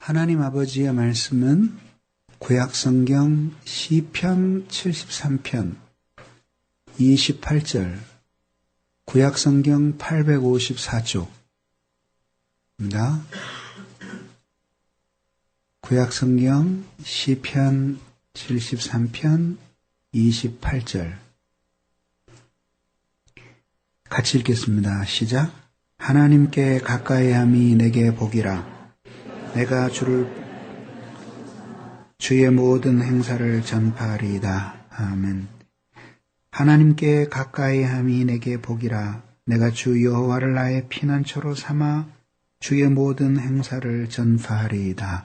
하나님 아버지의 말씀은 구약성경 시편 73편 28절, 구약성경 854쪽입니다. 구약성경 시편 73편 28절 같이 읽겠습니다. 시작. 하나님께 가까이함이 내게 복이라. 내가 주의 모든 행사를 전파하리이다. 아멘. 하나님께 가까이함이 내게 복이라. 내가 주 여호와를 나의 피난처로 삼아 주의 모든 행사를 전파하리이다.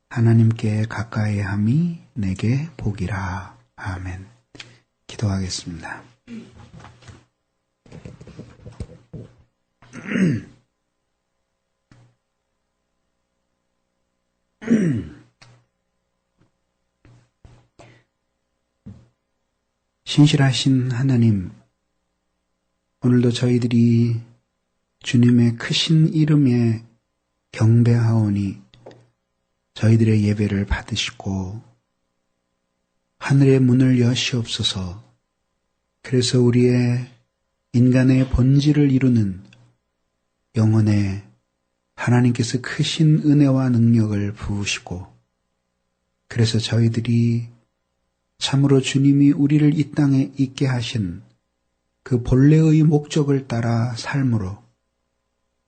하나님께 가까이함이 내게 복이라. 아멘. 기도하겠습니다. 신실하신 하나님, 오늘도 저희들이 주님의 크신 이름에 경배하오니 저희들의 예배를 받으시고 하늘의 문을 여시옵소서. 그래서 우리의 인간의 본질을 이루는 영혼에 하나님께서 크신 은혜와 능력을 부으시고, 그래서 저희들이 참으로 주님이 우리를 이 땅에 있게 하신 그 본래의 목적을 따라 삶으로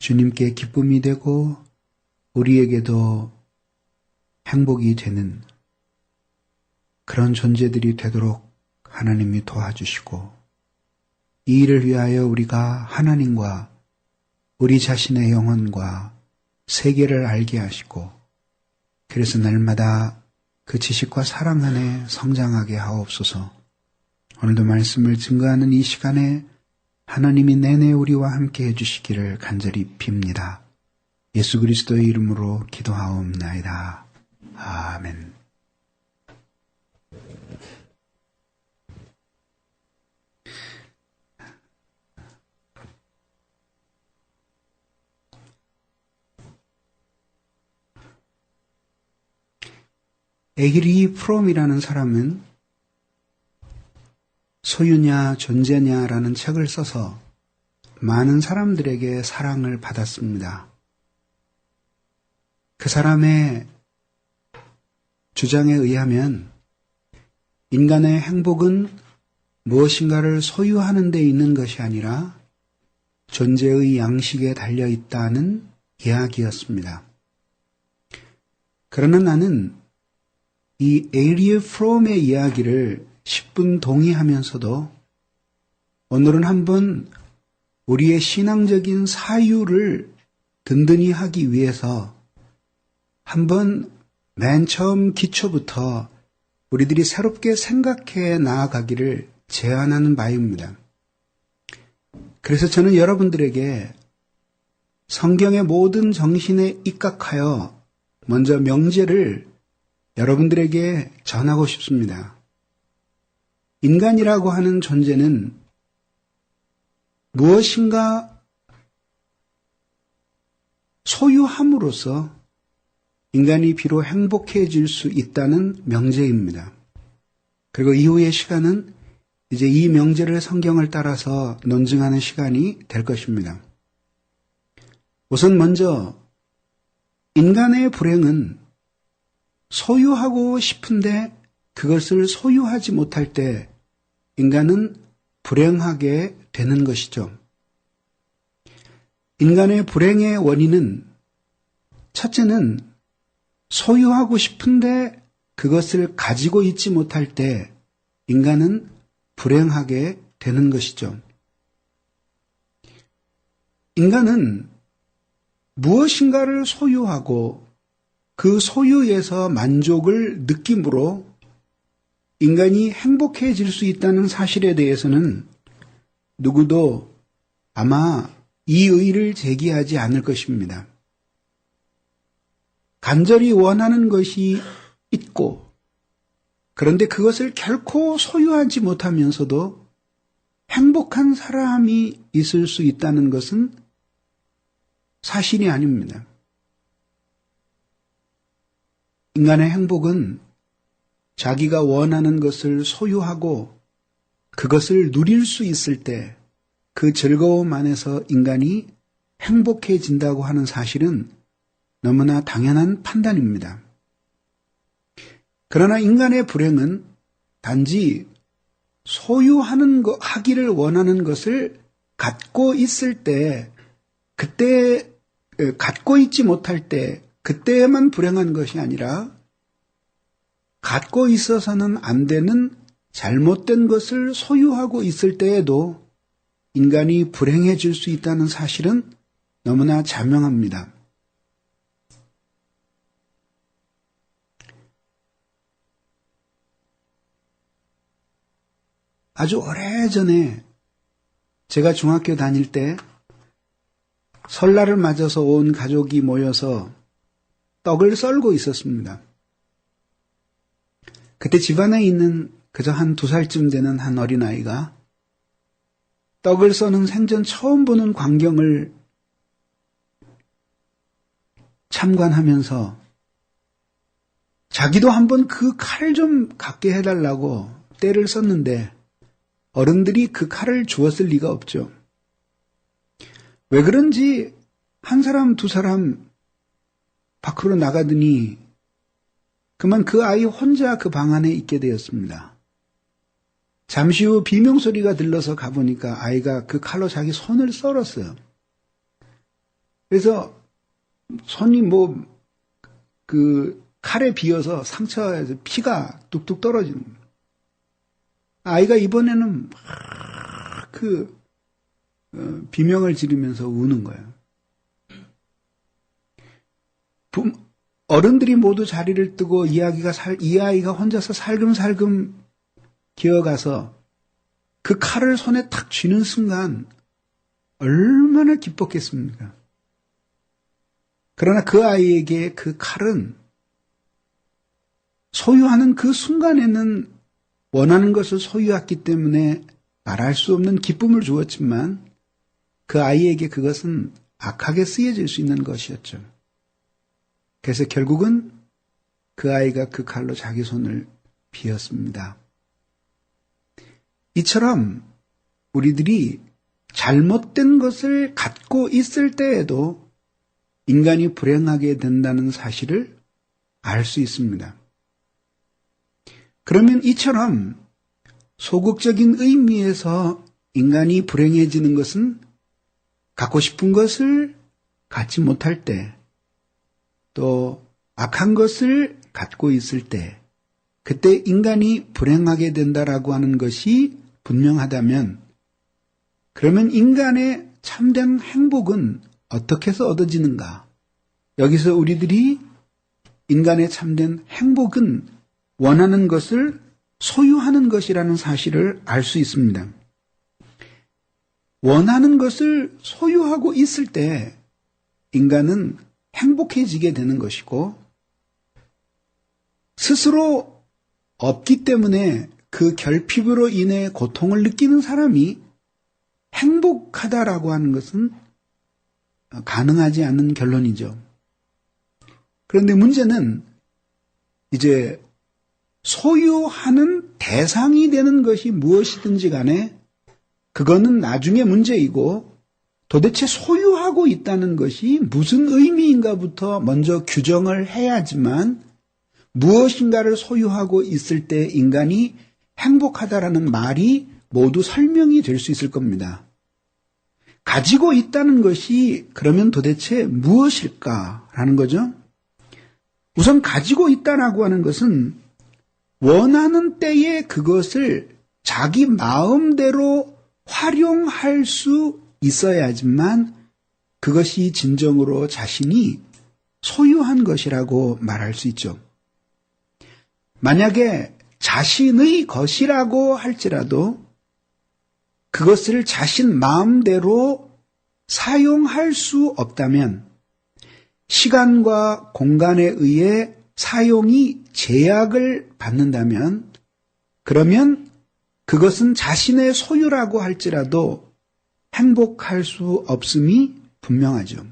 주님께 기쁨이 되고 우리에게도 행복이 되는 그런 존재들이 되도록 하나님이 도와주시고, 이 일을 위하여 우리가 하나님과 우리 자신의 영혼과 세계를 알게 하시고, 그래서 날마다 그 지식과 사랑 안에 성장하게 하옵소서. 오늘도 말씀을 증거하는 이 시간에 하나님이 내내 우리와 함께 해주시기를 간절히 빕니다. 예수 그리스도의 이름으로 기도하옵나이다. 아멘. 에리히 프롬이라는 사람은 소유냐 존재냐라는 책을 써서 많은 사람들에게 사랑을 받았습니다. 그 사람의 주장에 의하면 인간의 행복은 무엇인가를 소유하는 데 있는 것이 아니라 존재의 양식에 달려 있다는 이야기였습니다. 그러나 나는 이 에리히 프롬의 이야기를 10분 동의하면서도 오늘은 한번 우리의 신앙적인 사유를 든든히 하기 위해서 한번 맨 처음 기초부터 우리들이 새롭게 생각해 나아가기를 제안하는 바입니다. 그래서 저는 여러분들에게 성경의 모든 정신에 입각하여 먼저 명제를 여러분들에게 전하고 싶습니다. 인간이라고 하는 존재는 무엇인가 소유함으로써 인간이 비록 행복해질 수 있다는 명제입니다. 그리고 이후의 시간은 이제 이 명제를 성경을 따라서 논증하는 시간이 될 것입니다. 우선 먼저 인간의 불행은 소유하고 싶은데 그것을 소유하지 못할 때 인간은 불행하게 되는 것이죠. 인간의 불행의 원인은 첫째는 소유하고 싶은데 그것을 가지고 있지 못할 때 인간은 불행하게 되는 것이죠. 인간은 무엇인가를 소유하고 그 소유에서 만족을 느낌으로 인간이 행복해질 수 있다는 사실에 대해서는 누구도 아마 이의를 제기하지 않을 것입니다. 간절히 원하는 것이 있고, 그런데 그것을 결코 소유하지 못하면서도 행복한 사람이 있을 수 있다는 것은 사실이 아닙니다. 인간의 행복은 자기가 원하는 것을 소유하고 그것을 누릴 수 있을 때 그 즐거움 안에서 인간이 행복해진다고 하는 사실은 너무나 당연한 판단입니다. 그러나 인간의 불행은 단지 하기를 원하는 것을 갖고 있을 때, 그때, 갖고 있지 못할 때, 그때에만 불행한 것이 아니라, 갖고 있어서는 안 되는 잘못된 것을 소유하고 있을 때에도 인간이 불행해질 수 있다는 사실은 너무나 자명합니다. 아주 오래전에 제가 중학교 다닐 때 설날을 맞아서 온 가족이 모여서 떡을 썰고 있었습니다. 그때 집안에 있는 그저 한 2살쯤 되는 한 어린아이가 떡을 써는 생전 처음 보는 광경을 참관하면서 자기도 한번 그 칼을 좀 갖게 해달라고 때를 썼는데 어른들이 그 칼을 주었을 리가 없죠. 왜 그런지 한 사람, 2사람 밖으로 나가더니 그만 그 아이 혼자 그 방 안에 있게 되었습니다. 잠시 후 비명소리가 들려서 가보니까 아이가 그 칼로 자기 손을 썰었어요. 그래서 손이 그 칼에 비어서 상처에서 피가 뚝뚝 떨어지는 거예요. 아이가 이번에는 막 비명을 지르면서 우는 거예요. 어른들이 모두 자리를 뜨고 이 아이가 혼자서 살금살금 기어가서 그 칼을 손에 탁 쥐는 순간 얼마나 기뻤겠습니까? 그러나 그 아이에게 그 칼은 소유하는 그 순간에는 원하는 것을 소유했기 때문에 말할 수 없는 기쁨을 주었지만 그 아이에게 그것은 악하게 쓰여질 수 있는 것이었죠. 그래서 결국은 그 아이가 그 칼로 자기 손을 비었습니다. 이처럼 우리들이 잘못된 것을 갖고 있을 때에도 인간이 불행하게 된다는 사실을 알 수 있습니다. 그러면 이처럼 소극적인 의미에서 인간이 불행해지는 것은 갖고 싶은 것을 갖지 못할 때, 또 악한 것을 갖고 있을 때, 그때 인간이 불행하게 된다라고 하는 것이 분명하다면, 그러면 인간의 참된 행복은 어떻게 해서 얻어지는가? 여기서 우리들이 인간의 참된 행복은 원하는 것을 소유하는 것이라는 사실을 알 수 있습니다. 원하는 것을 소유하고 있을 때 인간은 행복해지게 되는 것이고, 스스로 없기 때문에 그 결핍으로 인해 고통을 느끼는 사람이 행복하다라고 하는 것은 가능하지 않은 결론이죠. 그런데 문제는 이제 소유하는 대상이 되는 것이 무엇이든지 간에 그거는 나중에 문제이고, 도대체 소유하고 있다는 것이 무슨 의미인가부터 먼저 규정을 해야지만 무엇인가를 소유하고 있을 때 인간이 행복하다라는 말이 모두 설명이 될 수 있을 겁니다. 가지고 있다는 것이 그러면 도대체 무엇일까라는 거죠. 우선 가지고 있다라고 하는 것은 원하는 때에 그것을 자기 마음대로 활용할 수 있어야지만 그것이 진정으로 자신이 소유한 것이라고 말할 수 있죠. 만약에 자신의 것이라고 할지라도 그것을 자신 마음대로 사용할 수 없다면, 시간과 공간에 의해 사용이 제약을 받는다면, 그러면 그것은 자신의 소유라고 할지라도 행복할 수 없음이 분명하죠.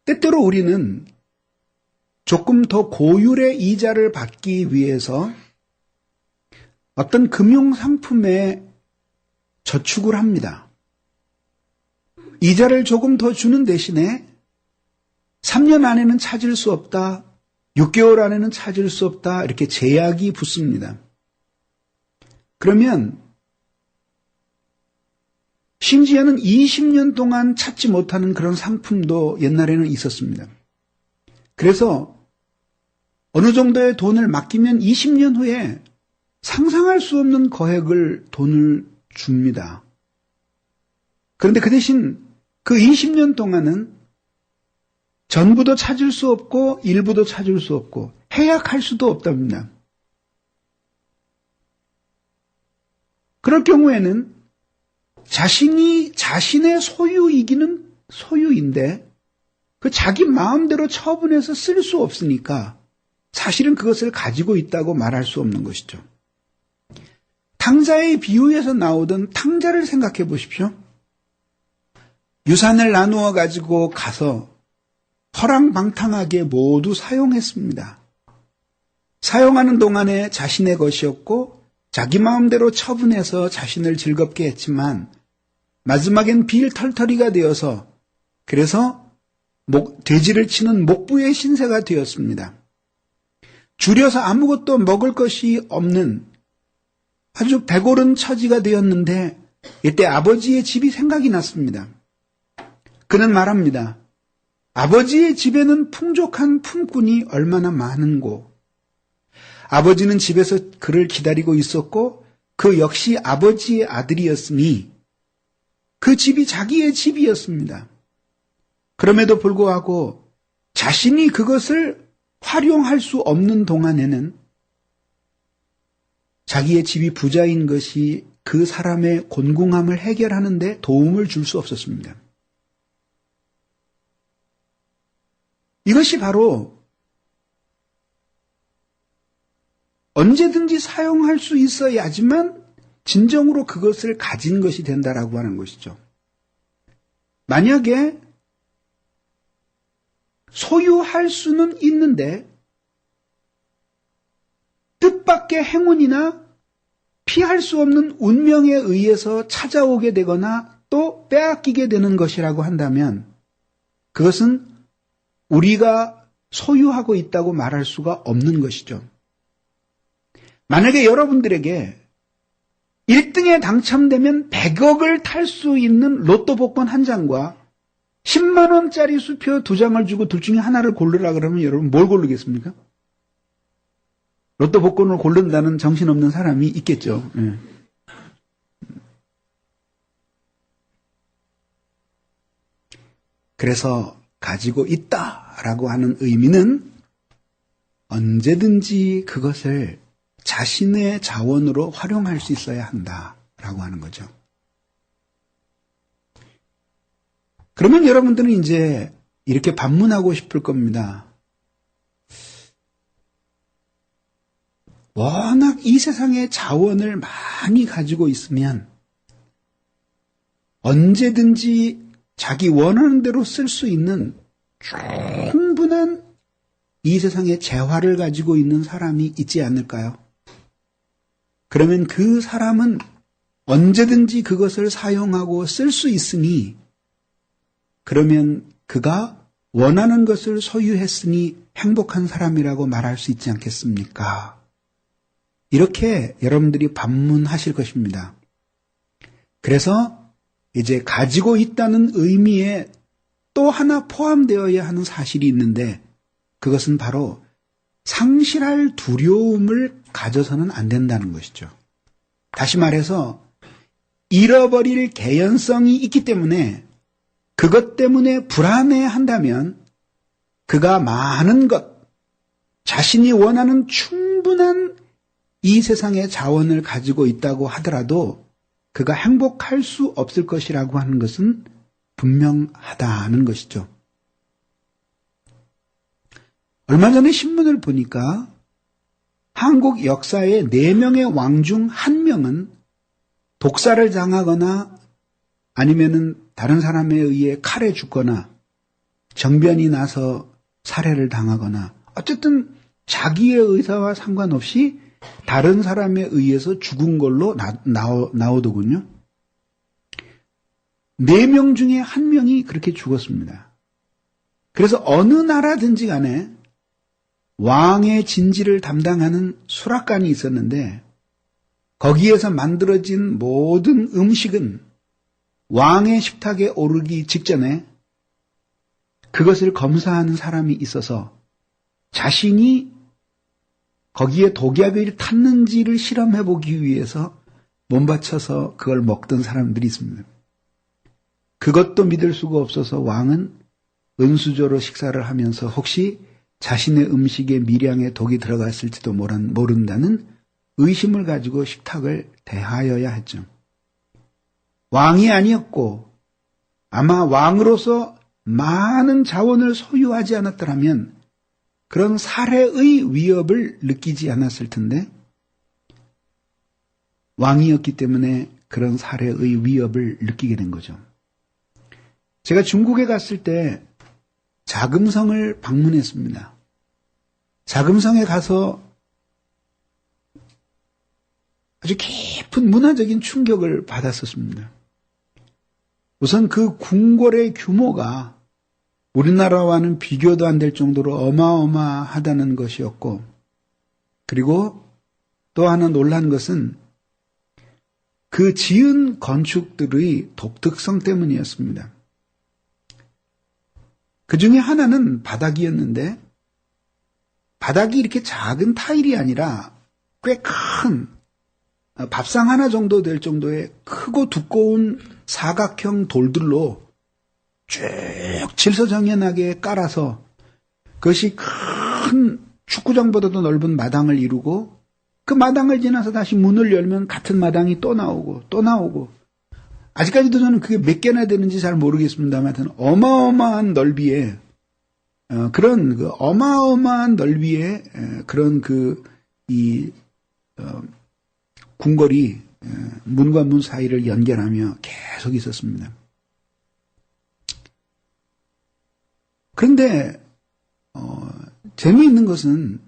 때때로 우리는 조금 더 고율의 이자를 받기 위해서 어떤 금융상품에 저축을 합니다. 이자를 조금 더 주는 대신에 3년 안에는 찾을 수 없다, 6개월 안에는 찾을 수 없다, 이렇게 제약이 붙습니다. 그러면 심지어는 20년 동안 찾지 못하는 그런 상품도 옛날에는 있었습니다. 그래서 어느 정도의 돈을 맡기면 20년 후에 상상할 수 없는 돈을 줍니다. 그런데 그 대신 그 20년 동안은 전부도 찾을 수 없고 일부도 찾을 수 없고 해약할 수도 없답니다. 그럴 경우에는 자신이 자신의 소유이기는 소유인데 그 자기 마음대로 처분해서 쓸 수 없으니까 사실은 그것을 가지고 있다고 말할 수 없는 것이죠. 탕자의 비유에서 나오던 탕자를 생각해 보십시오. 유산을 나누어 가지고 가서 허랑방탕하게 모두 사용했습니다. 사용하는 동안에 자신의 것이었고 자기 마음대로 처분해서 자신을 즐겁게 했지만 마지막엔 빌털터리가 되어서 그래서 돼지를 치는 목부의 신세가 되었습니다. 줄여서 아무것도 먹을 것이 없는 아주 배고른 처지가 되었는데 이때 아버지의 집이 생각이 났습니다. 그는 말합니다. 아버지의 집에는 풍족한 품꾼이 얼마나 많은고. 아버지는 집에서 그를 기다리고 있었고 그 역시 아버지의 아들이었으니 그 집이 자기의 집이었습니다. 그럼에도 불구하고 자신이 그것을 활용할 수 없는 동안에는 자기의 집이 부자인 것이 그 사람의 곤궁함을 해결하는 데 도움을 줄 수 없었습니다. 이것이 바로 언제든지 사용할 수 있어야지만 진정으로 그것을 가진 것이 된다라고 하는 것이죠. 만약에 소유할 수는 있는데 뜻밖의 행운이나 피할 수 없는 운명에 의해서 찾아오게 되거나 또 빼앗기게 되는 것이라고 한다면 그것은 우리가 소유하고 있다고 말할 수가 없는 것이죠. 만약에 여러분들에게 1등에 당첨되면 100억을 탈 수 있는 로또 복권 한 장과 10만 원짜리 수표 2장을 주고 둘 중에 하나를 고르라 그러면 여러분 뭘 고르겠습니까? 로또 복권을 고른다는 정신없는 사람이 있겠죠. 예. 그래서 가지고 있다라고 하는 의미는 언제든지 그것을 자신의 자원으로 활용할 수 있어야 한다라고 하는 거죠. 그러면 여러분들은 이제 이렇게 반문하고 싶을 겁니다. 워낙 이 세상의 자원을 많이 가지고 있으면 언제든지 자기 원하는 대로 쓸 수 있는 충분한 이 세상의 재화를 가지고 있는 사람이 있지 않을까요? 그러면 그 사람은 언제든지 그것을 사용하고 쓸 수 있으니 그러면 그가 원하는 것을 소유했으니 행복한 사람이라고 말할 수 있지 않겠습니까? 이렇게 여러분들이 반문하실 것입니다. 그래서 이제 가지고 있다는 의미에 또 하나 포함되어야 하는 사실이 있는데 그것은 바로 상실할 두려움을 가져서는 안 된다는 것이죠. 다시 말해서 잃어버릴 개연성이 있기 때문에 그것 때문에 불안해한다면 그가 많은 것, 자신이 원하는 충분한 이 세상의 자원을 가지고 있다고 하더라도 그가 행복할 수 없을 것이라고 하는 것은 분명하다는 것이죠. 얼마 전에 신문을 보니까 한국 역사의 4명의 왕 중 1명은 독사를 당하거나 아니면은 다른 사람에 의해 칼에 죽거나 정변이 나서 살해를 당하거나 어쨌든 자기의 의사와 상관없이 다른 사람에 의해서 죽은 걸로 나오더군요. 4명 중에 1명이 그렇게 죽었습니다. 그래서 어느 나라든지 간에 왕의 진지를 담당하는 수락관이 있었는데 거기에서 만들어진 모든 음식은 왕의 식탁에 오르기 직전에 그것을 검사하는 사람이 있어서 자신이 거기에 독약을 탔는지를 실험해보기 위해서 몸바쳐서 그걸 먹던 사람들이 있습니다. 그것도 믿을 수가 없어서 왕은 은수저로 식사를 하면서 혹시 자신의 음식에 미량의 독이 들어갔을지도 모른다는 의심을 가지고 식탁을 대하여야 했죠. 왕이 아니었고 아마 왕으로서 많은 자원을 소유하지 않았더라면 그런 살해의 위협을 느끼지 않았을 텐데 왕이었기 때문에 그런 살해의 위협을 느끼게 된 거죠. 제가 중국에 갔을 때 자금성을 방문했습니다. 자금성에 가서 아주 깊은 문화적인 충격을 받았었습니다. 우선 그 궁궐의 규모가 우리나라와는 비교도 안 될 정도로 어마어마하다는 것이었고, 그리고 또 하나 놀란 것은 그 지은 건축들의 독특성 때문이었습니다. 그 중에 하나는 바닥이었는데, 바닥이 이렇게 작은 타일이 아니라 꽤 큰 밥상 하나 정도 될 정도의 크고 두꺼운 사각형 돌들로 쭉 질서정연하게 깔아서 그것이 큰 축구장보다도 넓은 마당을 이루고 그 마당을 지나서 다시 문을 열면 같은 마당이 또 나오고 또 나오고 아직까지도 저는 그게 몇 개나 되는지 잘 모르겠습니다만 하여튼 어마어마한 넓이에 그런 그 어마어마한 넓이에 그런 궁궐이 문과 문 사이를 연결하며 계속 있었습니다. 그런데 재미있는 것은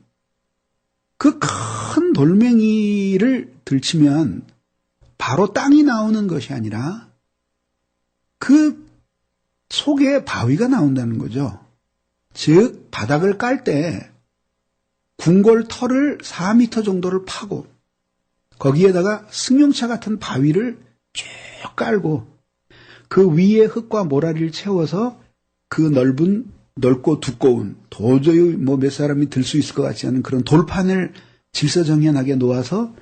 그 큰 돌멩이를 들치면 바로 땅이 나오는 것이 아니라 그 속에 바위가 나온다는 거죠. 즉 바닥을 깔 때 궁궐 털을 4m 정도를 파고 거기에다가 승용차 같은 바위를 쭉 깔고 그 위에 흙과 모라리를 채워서 그 넓고 두꺼운 도저히 몇 사람이 들 수 있을 것 같지 않은 그런 돌판을 질서정연하게 놓아서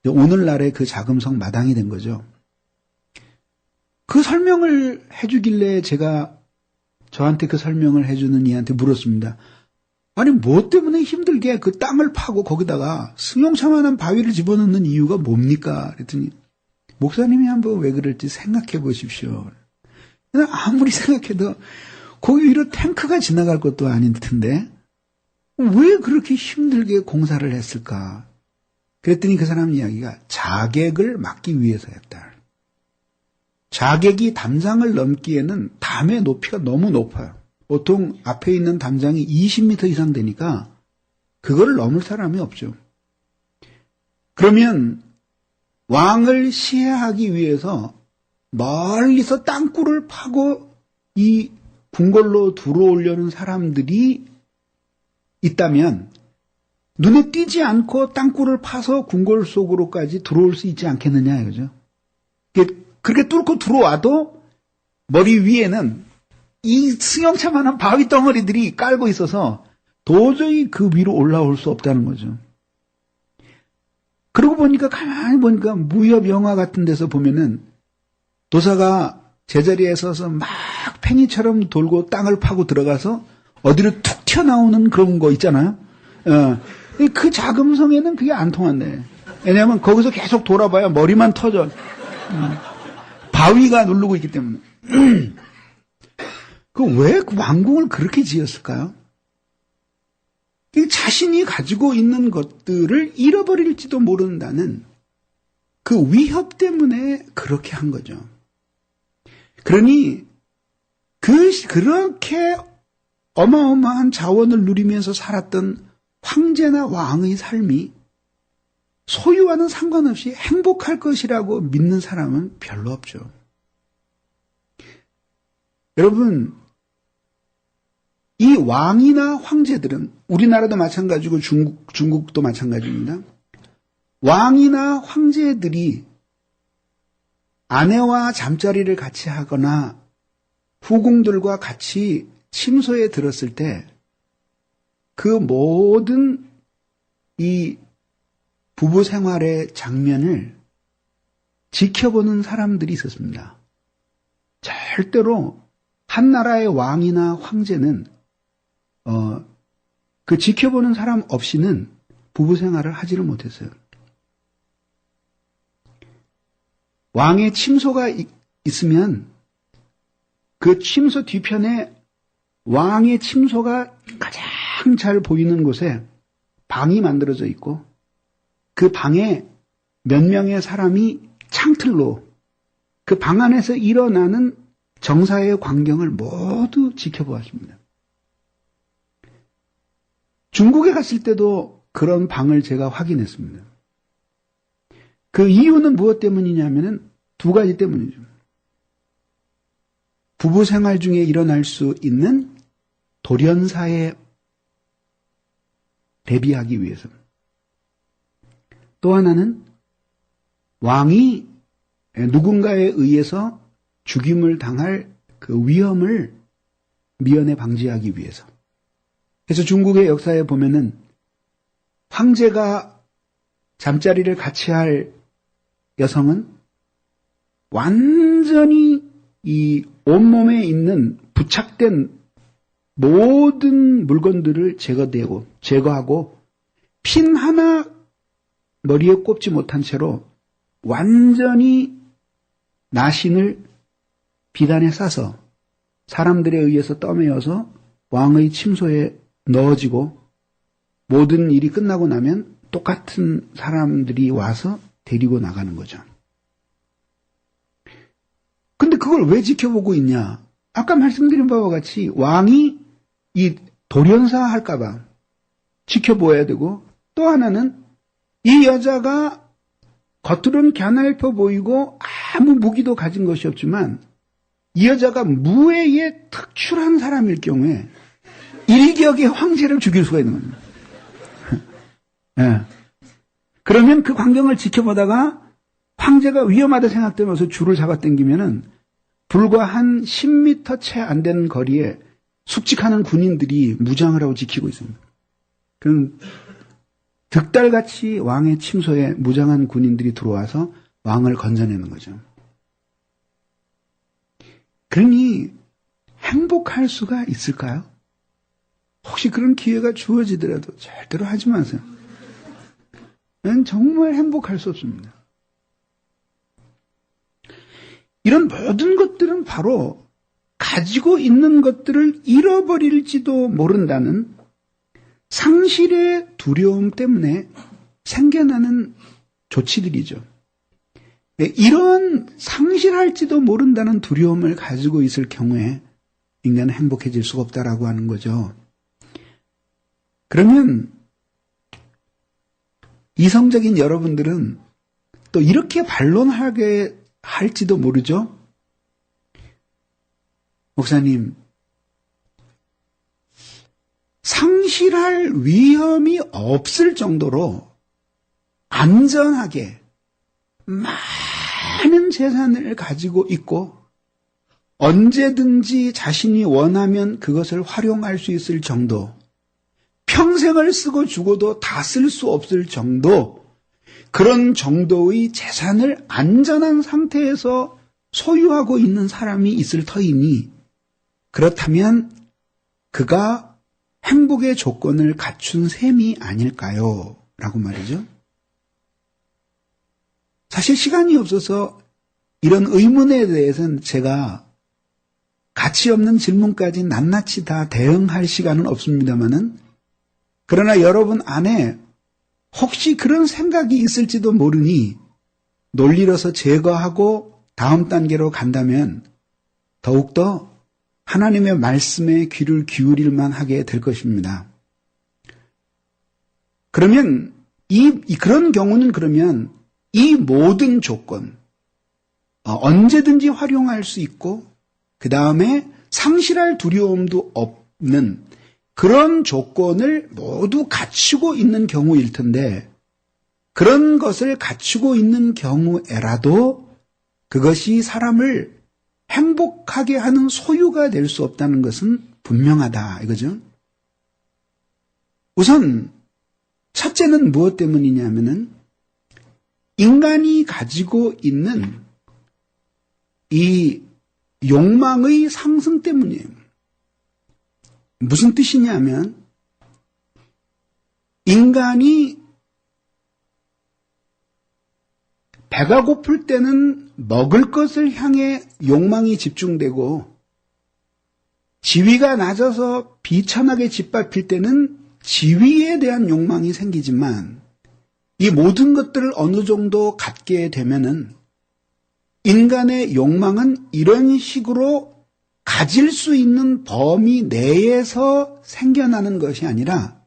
오늘날의 그 자금성 마당이 된 거죠. 그 설명을 해주길래 제가 저한테 그 설명을 해주는 이한테 물었습니다. 아니 뭐 때문에 힘들게 그 땅을 파고 거기다가 승용차만한 바위를 집어넣는 이유가 뭡니까? 그랬더니 목사님이 한번 왜 그럴지 생각해 보십시오. 아무리 생각해도 거기 위로 탱크가 지나갈 것도 아닌 텐데 왜 그렇게 힘들게 공사를 했을까? 그랬더니 그 사람 이야기가 자객을 막기 위해서였다. 자객이 담장을 넘기에는 담의 높이가 너무 높아요. 보통 앞에 있는 담장이 20m 이상 되니까 그거를 넘을 사람이 없죠. 그러면 왕을 시해하기 위해서 멀리서 땅굴을 파고 이 궁궐로 들어오려는 사람들이 있다면 눈에 띄지 않고 땅굴을 파서 궁궐 속으로까지 들어올 수 있지 않겠느냐 이거죠. 그렇게 뚫고 들어와도 머리 위에는 이 승용차만한 바위 덩어리들이 깔고 있어서 도저히 그 위로 올라올 수 없다는 거죠. 그러고 보니까 가만히 보니까 무협 영화 같은 데서 보면은 도사가 제자리에 서서 막 팽이처럼 돌고 땅을 파고 들어가서 어디로 툭 튀어나오는 그런 거 있잖아요. 그 자금성에는 그게 안 통한대. 왜냐하면 거기서 계속 돌아봐야 머리만 터져. 바위가 누르고 있기 때문에. 왜 그 왕궁을 그렇게 지었을까요? 자신이 가지고 있는 것들을 잃어버릴지도 모른다는 그 위협 때문에 그렇게 한 거죠. 그러니 그렇게 어마어마한 자원을 누리면서 살았던 황제나 왕의 삶이 소유와는 상관없이 행복할 것이라고 믿는 사람은 별로 없죠. 여러분, 이 왕이나 황제들은 우리나라도 마찬가지고 중국도 마찬가지입니다. 왕이나 황제들이 아내와 잠자리를 같이 하거나 후궁들과 같이 침소에 들었을 때 그 모든 이 부부 생활의 장면을 지켜보는 사람들이 있었습니다. 절대로 한 나라의 왕이나 황제는 그 지켜보는 사람 없이는 부부 생활을 하지를 못했어요. 왕의 침소가 있으면 그 침소 뒤편에 왕의 침소가 가장 잘 보이는 곳에 방이 만들어져 있고 그 방에 몇 명의 사람이 창틀로 그 방 안에서 일어나는 정사의 광경을 모두 지켜보았습니다. 중국에 갔을 때도 그런 방을 제가 확인했습니다. 그 이유는 무엇 때문이냐면은 두 가지 때문이죠. 부부 생활 중에 일어날 수 있는 돌연사에 대비하기 위해서. 또 하나는 왕이 누군가에 의해서 죽임을 당할 그 위험을 미연에 방지하기 위해서. 그래서 중국의 역사에 보면은 황제가 잠자리를 같이 할 여성은 완전히 이 온몸에 있는 부착된 모든 물건들을 제거하고 핀 하나 머리에 꼽지 못한 채로 완전히 나신을 비단에 싸서 사람들에 의해서 떠매어서 왕의 침소에 넣어지고 모든 일이 끝나고 나면 똑같은 사람들이 와서 데리고 나가는 거죠. 근데 그걸 왜 지켜보고 있냐? 아까 말씀드린 바와 같이 왕이 이 돌연사 할까봐 지켜보아야 되고, 또 하나는 이 여자가 겉으로는 갸냘퍼 보이고 아무 무기도 가진 것이 없지만 이 여자가 무예의 특출한 사람일 경우에 일격에 황제를 죽일 수가 있는 겁니다. 네. 그러면 그 광경을 지켜보다가 황제가 위험하다 생각되면서 줄을 잡아당기면은 불과 한 10m 채 안 되는 거리에 숙직하는 군인들이 무장을 하고 지키고 있습니다. 그럼 득달같이 왕의 침소에 무장한 군인들이 들어와서 왕을 건져내는 거죠. 그러니 행복할 수가 있을까요? 혹시 그런 기회가 주어지더라도 절대로 하지 마세요. 정말 행복할 수 없습니다. 이런 모든 것들은 바로 가지고 있는 것들을 잃어버릴지도 모른다는 상실의 두려움 때문에 생겨나는 조치들이죠. 이런 상실할지도 모른다는 두려움을 가지고 있을 경우에 인간은 행복해질 수가 없다라고 하는 거죠. 그러면 이성적인 여러분들은 또 이렇게 반론하게 할지도 모르죠. 목사님, 상실할 위험이 없을 정도로 안전하게 많은 재산을 가지고 있고 언제든지 자신이 원하면 그것을 활용할 수 있을 정도, 평생을 쓰고 죽어도 다 쓸 수 없을 정도, 그런 정도의 재산을 안전한 상태에서 소유하고 있는 사람이 있을 터이니, 그렇다면 그가 행복의 조건을 갖춘 셈이 아닐까요? 라고 말이죠. 사실 시간이 없어서 이런 의문에 대해서는 제가 가치 없는 질문까지 낱낱이 다 대응할 시간은 없습니다만은, 그러나 여러분 안에 혹시 그런 생각이 있을지도 모르니 논리로서 제거하고 다음 단계로 간다면 더욱더 하나님의 말씀에 귀를 기울일만 하게 될 것입니다. 그러면 그런 경우는 그러면 이 모든 조건, 언제든지 활용할 수 있고 그 다음에 상실할 두려움도 없는 그런 조건을 모두 갖추고 있는 경우일 텐데 그런 것을 갖추고 있는 경우에라도 그것이 사람을 행복하게 하는 소유가 될 수 없다는 것은 분명하다 이거죠. 우선 첫째는 무엇 때문이냐면은 인간이 가지고 있는 이 욕망의 상승 때문이에요. 무슨 뜻이냐면 인간이 배가 고플 때는 먹을 것을 향해 욕망이 집중되고 지위가 낮아서 비천하게 짓밟힐 때는 지위에 대한 욕망이 생기지만 이 모든 것들을 어느 정도 갖게 되면은 인간의 욕망은 이런 식으로 가질 수 있는 범위 내에서 생겨나는 것이 아니라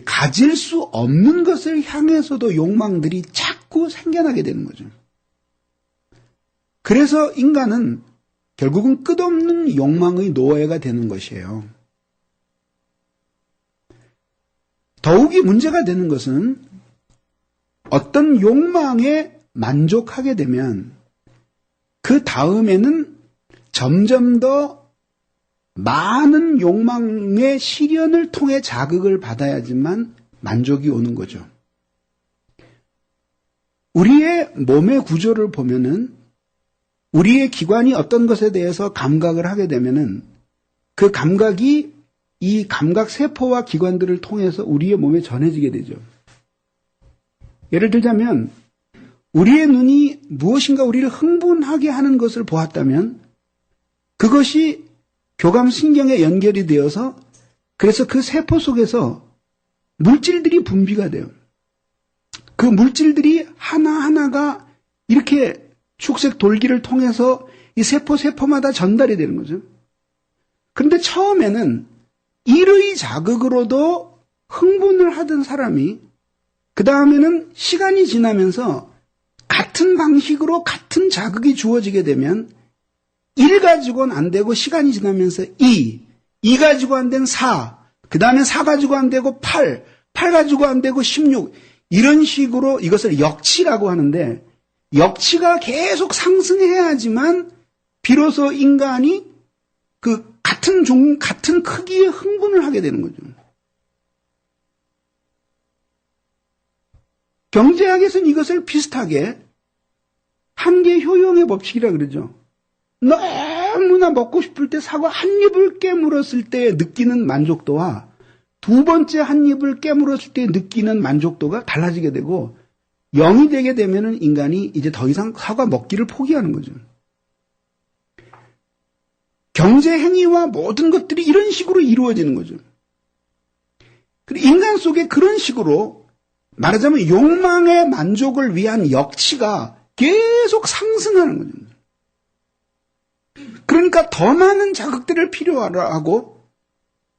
가질 수 없는 것을 향해서도 욕망들이 자꾸 생겨나게 되는 거죠. 그래서 인간은 결국은 끝없는 욕망의 노예가 되는 것이에요. 더욱이 문제가 되는 것은 어떤 욕망에 만족하게 되면 그 다음에는 점점 더 많은 욕망의 실현을 통해 자극을 받아야지만 만족이 오는 거죠. 우리의 몸의 구조를 보면은 우리의 기관이 어떤 것에 대해서 감각을 하게 되면은 그 감각이 이 감각 세포와 기관들을 통해서 우리의 몸에 전해지게 되죠. 예를 들자면 우리의 눈이 무엇인가 우리를 흥분하게 하는 것을 보았다면 그것이 교감신경에 연결이 되어서 그래서 그 세포 속에서 물질들이 분비가 돼요. 그 물질들이 하나하나가 이렇게 축색 돌기를 통해서 이 세포마다 전달이 되는 거죠. 그런데 처음에는 일의 자극으로도 흥분을 하던 사람이 그 다음에는 시간이 지나면서 같은 방식으로 같은 자극이 주어지게 되면 1 가지고는 안 되고 시간이 지나면서 2 가지고 안 되면 4, 그 다음에 4 가지고 안 되고 8 가지고 안 되고 16 이런 식으로 이것을 역치라고 하는데 역치가 계속 상승해야지만 비로소 인간이 그 같은 크기의 흥분을 하게 되는 거죠. 경제학에서는 이것을 비슷하게 한계 효용의 법칙이라 그러죠. 너무나 먹고 싶을 때 사과 한 입을 깨물었을 때 느끼는 만족도와 두 번째 한 입을 깨물었을 때 느끼는 만족도가 달라지게 되고 0이 되게 되면은 인간이 이제 더 이상 사과 먹기를 포기하는 거죠. 경제 행위와 모든 것들이 이런 식으로 이루어지는 거죠. 그리고 인간 속에 그런 식으로 말하자면 욕망의 만족을 위한 역치가 계속 상승하는 거죠. 그러니까 더 많은 자극들을 필요로 하고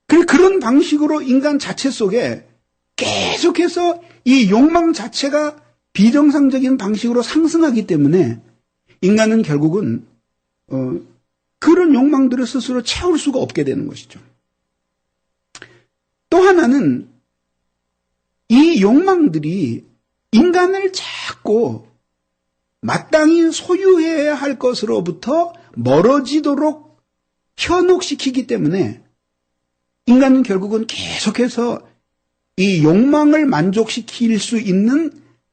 그런 방식으로 인간 자체 속에 계속해서 이 욕망 자체가 비정상적인 방식으로 상승하기 때문에 인간은 결국은 그런 욕망들을 스스로 채울 수가 없게 되는 것이죠. 또 하나는 이 욕망들이 인간을 자꾸 마땅히 소유해야 할 것으로부터 멀어지도록 현혹시키기 때문에 인간은 결국은 계속해서 이 욕망을 만족시킬 수 있는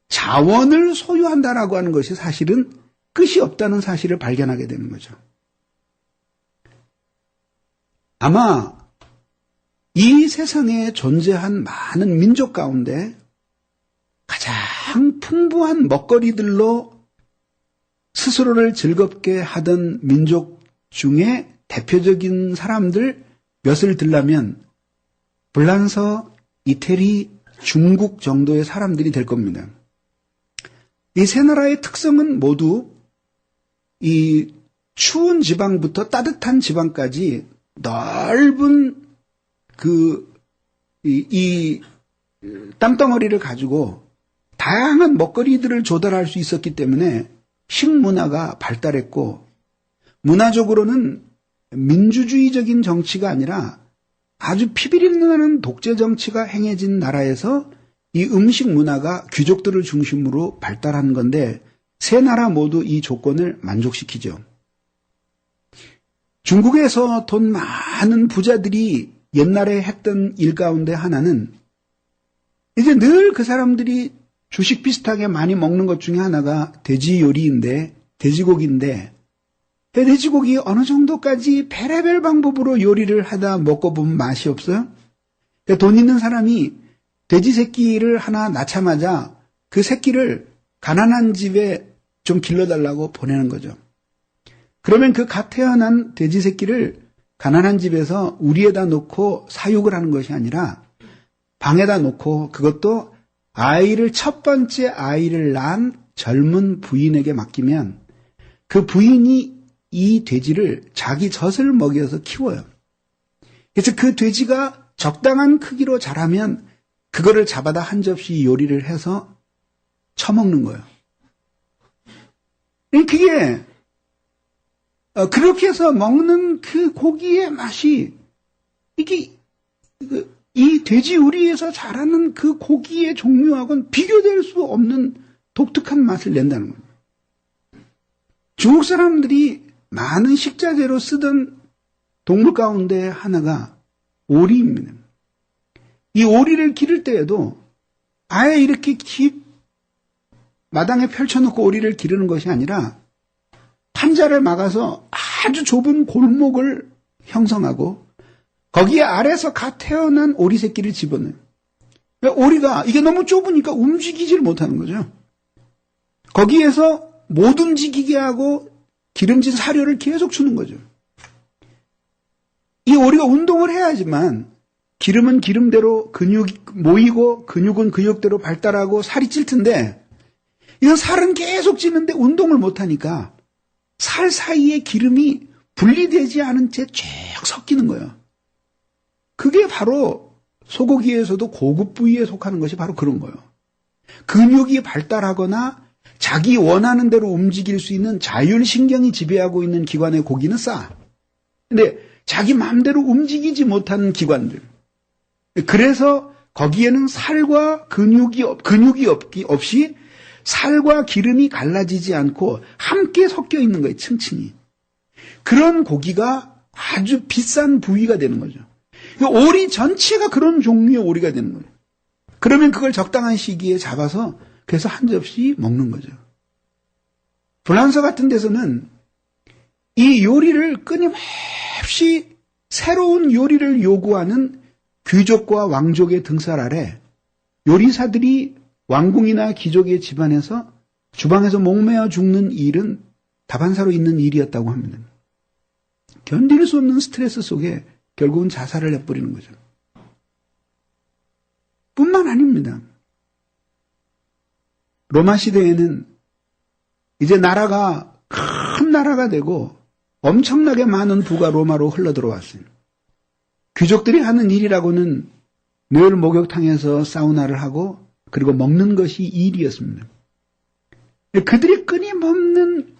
자원을 소유한다라고 하는 것이 사실은 끝이 없다는 사실을 발견하게 되는 거죠. 아마 이 세상에 존재한 많은 민족 가운데 가장 풍부한 먹거리들로 스스로를 즐겁게 하던 민족 중에 대표적인 사람들 몇을 들라면 불란서, 이태리, 중국 정도의 사람들이 될 겁니다. 이 세 나라의 특성은 모두 이 추운 지방부터 따뜻한 지방까지 넓은 이 땅덩어리를 가지고 다양한 먹거리들을 조달할 수 있었기 때문에 식문화가 발달했고, 문화적으로는 민주주의적인 정치가 아니라 아주 피비린내나는 독재 정치가 행해진 나라에서 이 음식 문화가 귀족들을 중심으로 발달한 건데, 세 나라 모두 이 조건을 만족시키죠. 중국에서 돈 많은 부자들이 옛날에 했던 일 가운데 하나는, 이제 늘 그 사람들이 주식 비슷하게 많이 먹는 것 중에 하나가 돼지 요리인데, 돼지고기인데, 돼지고기 어느 정도까지 별의별 방법으로 요리를 하다 먹고 보면 맛이 없어요? 그러니까 돈 있는 사람이 돼지 새끼를 하나 낳자마자 그 새끼를 가난한 집에 좀 길러달라고 보내는 거죠. 그러면 그 갓 태어난 돼지 새끼를 가난한 집에서 우리에다 놓고 사육을 하는 것이 아니라 방에다 놓고, 그것도 첫 번째 아이를 낳은 젊은 부인에게 맡기면 그 부인이 이 돼지를 자기 젖을 먹여서 키워요. 그래서 그 돼지가 적당한 크기로 자라면 그거를 잡아다 한 접시 요리를 해서 처먹는 거예요. 그게 그렇게 해서 먹는 그 고기의 맛이, 이게 이 돼지 요리에서 자라는 그 고기의 종류하고는 비교될 수 없는 독특한 맛을 낸다는 겁니다. 중국 사람들이 많은 식자재로 쓰던 동물 가운데 하나가 오리입니다. 이 오리를 기를 때에도 아예 이렇게 마당에 펼쳐놓고 오리를 기르는 것이 아니라 판자를 막아서 아주 좁은 골목을 형성하고 거기에 아래서 갓 태어난 오리 새끼를 집어넣어요. 오리가 이게 너무 좁으니까 움직이지를 못하는 거죠. 거기에서 못 움직이게 하고 기름진 사료를 계속 주는 거죠. 이 오리가 운동을 해야지만 기름은 기름대로 근육이 모이고 근육은 근육대로 발달하고 살이 찔 텐데, 이건 살은 계속 찌는데 운동을 못하니까 살 사이에 기름이 분리되지 않은 채 쭉 섞이는 거예요. 그게 바로 소고기에서도 고급 부위에 속하는 것이 바로 그런 거예요. 근육이 발달하거나 자기 원하는 대로 움직일 수 있는 자율신경이 지배하고 있는 기관의 고기는 싸. 근데 자기 마음대로 움직이지 못하는 기관들. 그래서 거기에는 살과 근육이 없이 살과 기름이 갈라지지 않고 함께 섞여 있는 거예요, 층층이. 그런 고기가 아주 비싼 부위가 되는 거죠. 오리 전체가 그런 종류의 오리가 되는 거예요. 그러면 그걸 적당한 시기에 잡아서 그래서 한 접시 먹는 거죠. 프랑스 같은 데서는 이 요리를 끊임없이 새로운 요리를 요구하는 귀족과 왕족의 등살 아래 요리사들이 왕궁이나 귀족의 집안에서 주방에서 목매어 죽는 일은 다반사로 있는 일이었다고 합니다. 견딜 수 없는 스트레스 속에 결국은 자살을 해버리는 거죠. 뿐만 아닙니다. 로마 시대에는 이제 나라가 큰 나라가 되고 엄청나게 많은 부가 로마로 흘러들어왔어요. 귀족들이 하는 일이라고는 늘 목욕탕에서 사우나를 하고 그리고 먹는 것이 일이었습니다. 그들이 끊임없는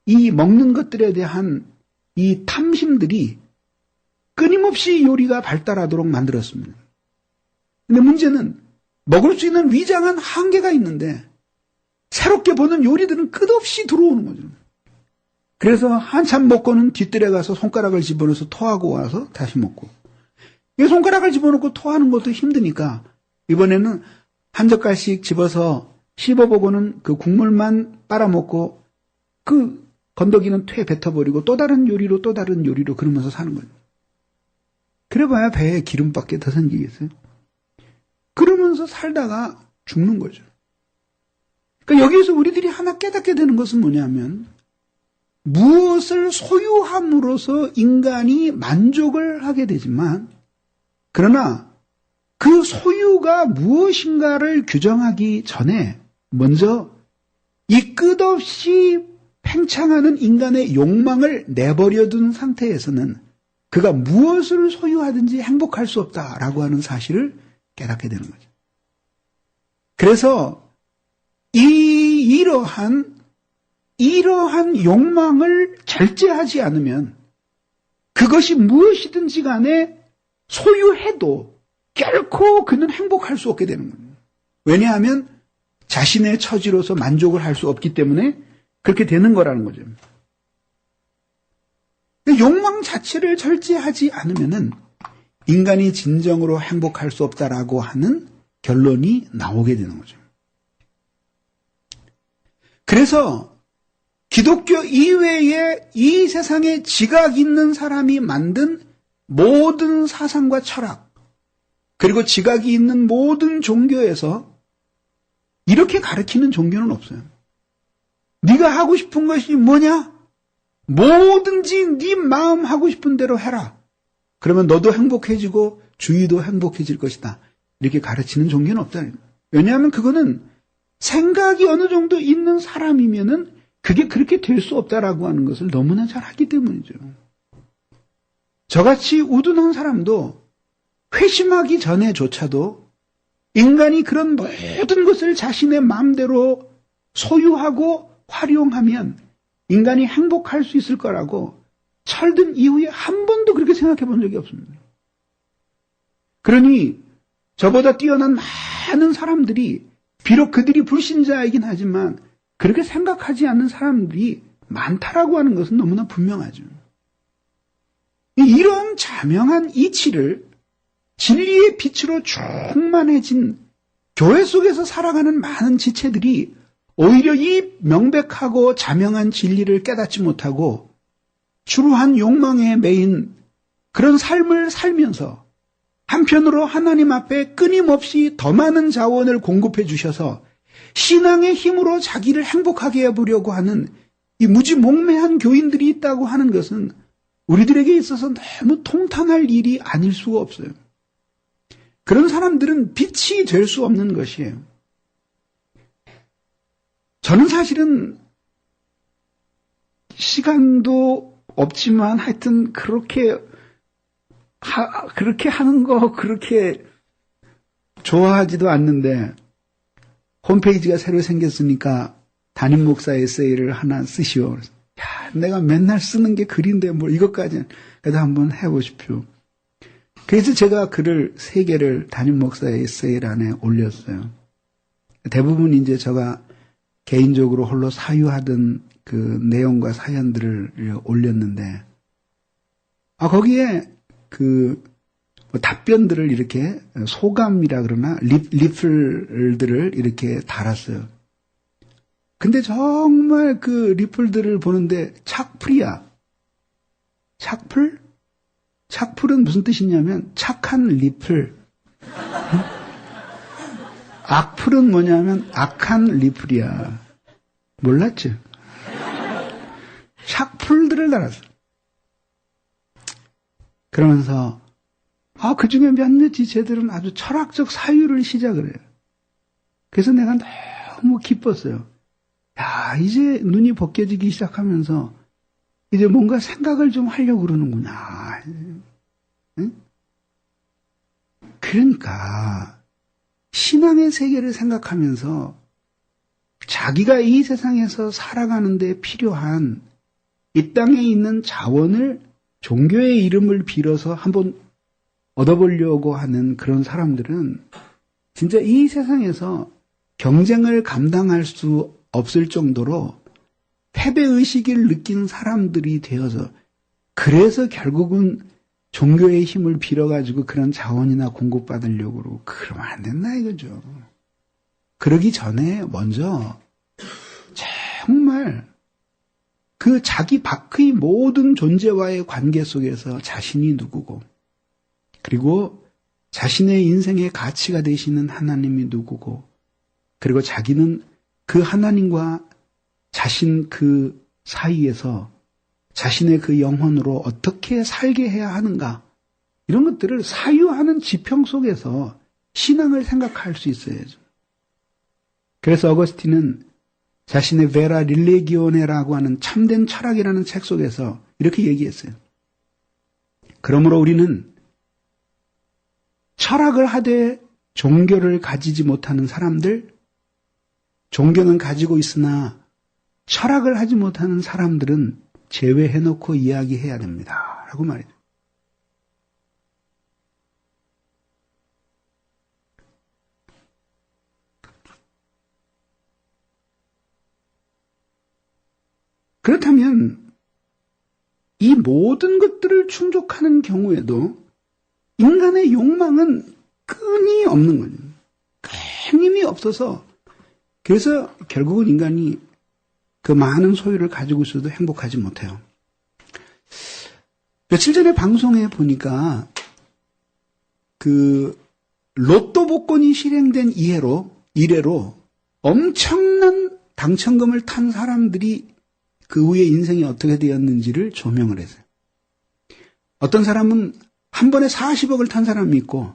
이 먹는 것들에 대한 이 탐심들이 끊임없이 요리가 발달하도록 만들었습니다. 근데 문제는 먹을 수 있는 위장한 한계가 있는데 새롭게 보는 요리들은 끝없이 들어오는 거죠. 그래서 한참 먹고는 뒤뜰에 가서 손가락을 집어넣어서 토하고 와서 다시 먹고, 이 손가락을 집어넣고 토하는 것도 힘드니까 이번에는 한 젓갈씩 집어서 씹어보고는 그 국물만 빨아먹고 그 건더기는 퇴 뱉어버리고 또 다른 요리로 그러면서 사는 거예요. 그래봐야 배에 기름밖에 더 생기겠어요? 그러면서 살다가 죽는 거죠. 그러니까 여기에서 우리들이 하나 깨닫게 되는 것은 뭐냐면, 무엇을 소유함으로써 인간이 만족을 하게 되지만, 그러나 그 소유가 무엇인가를 규정하기 전에 먼저 이 끝없이 팽창하는 인간의 욕망을 내버려둔 상태에서는 그가 무엇을 소유하든지 행복할 수 없다라고 하는 사실을 깨닫게 되는 거죠. 그래서 이러한 욕망을 절제하지 않으면 그것이 무엇이든지 간에 소유해도 결코 그는 행복할 수 없게 되는 거예요. 왜냐하면 자신의 처지로서 만족을 할 수 없기 때문에 그렇게 되는 거라는 거죠. 욕망 자체를 절제하지 않으면은 인간이 진정으로 행복할 수 없다라고 하는 결론이 나오게 되는 거죠. 그래서 기독교 이외에 이 세상에 지각 있는 사람이 만든 모든 사상과 철학, 그리고 지각이 있는 모든 종교에서 이렇게 가르치는 종교는 없어요. 네가 하고 싶은 것이 뭐냐? 뭐든지 네 마음 하고 싶은 대로 해라. 그러면 너도 행복해지고 주위도 행복해질 것이다. 이렇게 가르치는 종교는 없다. 왜냐하면 그거는 생각이 어느 정도 있는 사람이면은 그게 그렇게 될 수 없다라고 하는 것을 너무나 잘 알기 때문이죠. 저같이 우둔한 사람도 회심하기 전에조차도 인간이 그런 모든 것을 자신의 마음대로 소유하고 활용하면 인간이 행복할 수 있을 거라고 철든 이후에 한 번도 그렇게 생각해 본 적이 없습니다. 그러니 저보다 뛰어난 많은 사람들이 비록 그들이 불신자이긴 하지만 그렇게 생각하지 않는 사람들이 많다라고 하는 것은 너무나 분명하죠. 이런 자명한 이치를 진리의 빛으로 충만해진 교회 속에서 살아가는 많은 지체들이 오히려 이 명백하고 자명한 진리를 깨닫지 못하고 추루한 욕망에 매인 그런 삶을 살면서 한편으로 하나님 앞에 끊임없이 더 많은 자원을 공급해 주셔서 신앙의 힘으로 자기를 행복하게 해보려고 하는 이 무지몽매한 교인들이 있다고 하는 것은 우리들에게 있어서 너무 통탄할 일이 아닐 수가 없어요. 그런 사람들은 빛이 될 수 없는 것이에요. 저는 사실은 시간도 없지만 하여튼 그렇게 하는 거 그렇게 좋아하지도 않는데 홈페이지가 새로 생겼으니까 담임 목사 에세이를 하나 쓰시오. 야, 내가 맨날 쓰는 게 글인데 뭘 이것까지는 그래도 한번 해보십시오. 그래서 제가 글을 3개를 담임 목사 에세이란에 올렸어요. 대부분 이제 제가 개인적으로 홀로 사유하던 그 내용과 사연들을 올렸는데, 거기에 그 답변들을 이렇게 소감이라 그러나 리플들을 이렇게 달았어요. 근데 정말 그 리플들을 보는데 착플이야. 착플? 착플은 무슨 뜻이냐면 착한 리플. 악플은 뭐냐면 악한 리플이야. 몰랐지? 착플들을 달았어. 그러면서 그 중에 몇몇 지체들은 아주 철학적 사유를 시작을 해요. 그래서 내가 너무 기뻤어요. 야, 이제 눈이 벗겨지기 시작하면서 이제 뭔가 생각을 좀 하려고 그러는구나. 응? 그러니까 신앙의 세계를 생각하면서 자기가 이 세상에서 살아가는 데 필요한 이 땅에 있는 자원을 종교의 이름을 빌어서 한번 얻어보려고 하는 그런 사람들은 진짜 이 세상에서 경쟁을 감당할 수 없을 정도로 패배의식을 느낀 사람들이 되어서 그래서 결국은 종교의 힘을 빌어가지고 그런 자원이나 공급받으려고 그러고 그러면 안 된다 이거죠. 그러기 전에 먼저 정말 그 자기 밖의 모든 존재와의 관계 속에서 자신이 누구고 그리고 자신의 인생의 가치가 되시는 하나님이 누구고 그리고 자기는 그 하나님과 자신 그 사이에서 자신의 그 영혼으로 어떻게 살게 해야 하는가 이런 것들을 사유하는 지평 속에서 신앙을 생각할 수 있어야죠. 그래서 어거스틴은 자신의 베라 릴레기오네라고 하는 참된 철학이라는 책 속에서 이렇게 얘기했어요. 그러므로 우리는 철학을 하되 종교를 가지지 못하는 사람들, 종교는 가지고 있으나 철학을 하지 못하는 사람들은 제외해놓고 이야기해야 됩니다. 라고 말해요. 그렇다면 이 모든 것들을 충족하는 경우에도 인간의 욕망은 끈이 없는 거예요. 끊임이 없어서 그래서 결국은 인간이 그 많은 소유를 가지고 있어도 행복하지 못해요. 며칠 전에 방송에 보니까 그 로또 복권이 실행된 이래로 엄청난 당첨금을 탄 사람들이 그 후에 인생이 어떻게 되었는지를 조명을 했어요. 어떤 사람은 한 번에 40억을 탄 사람이 있고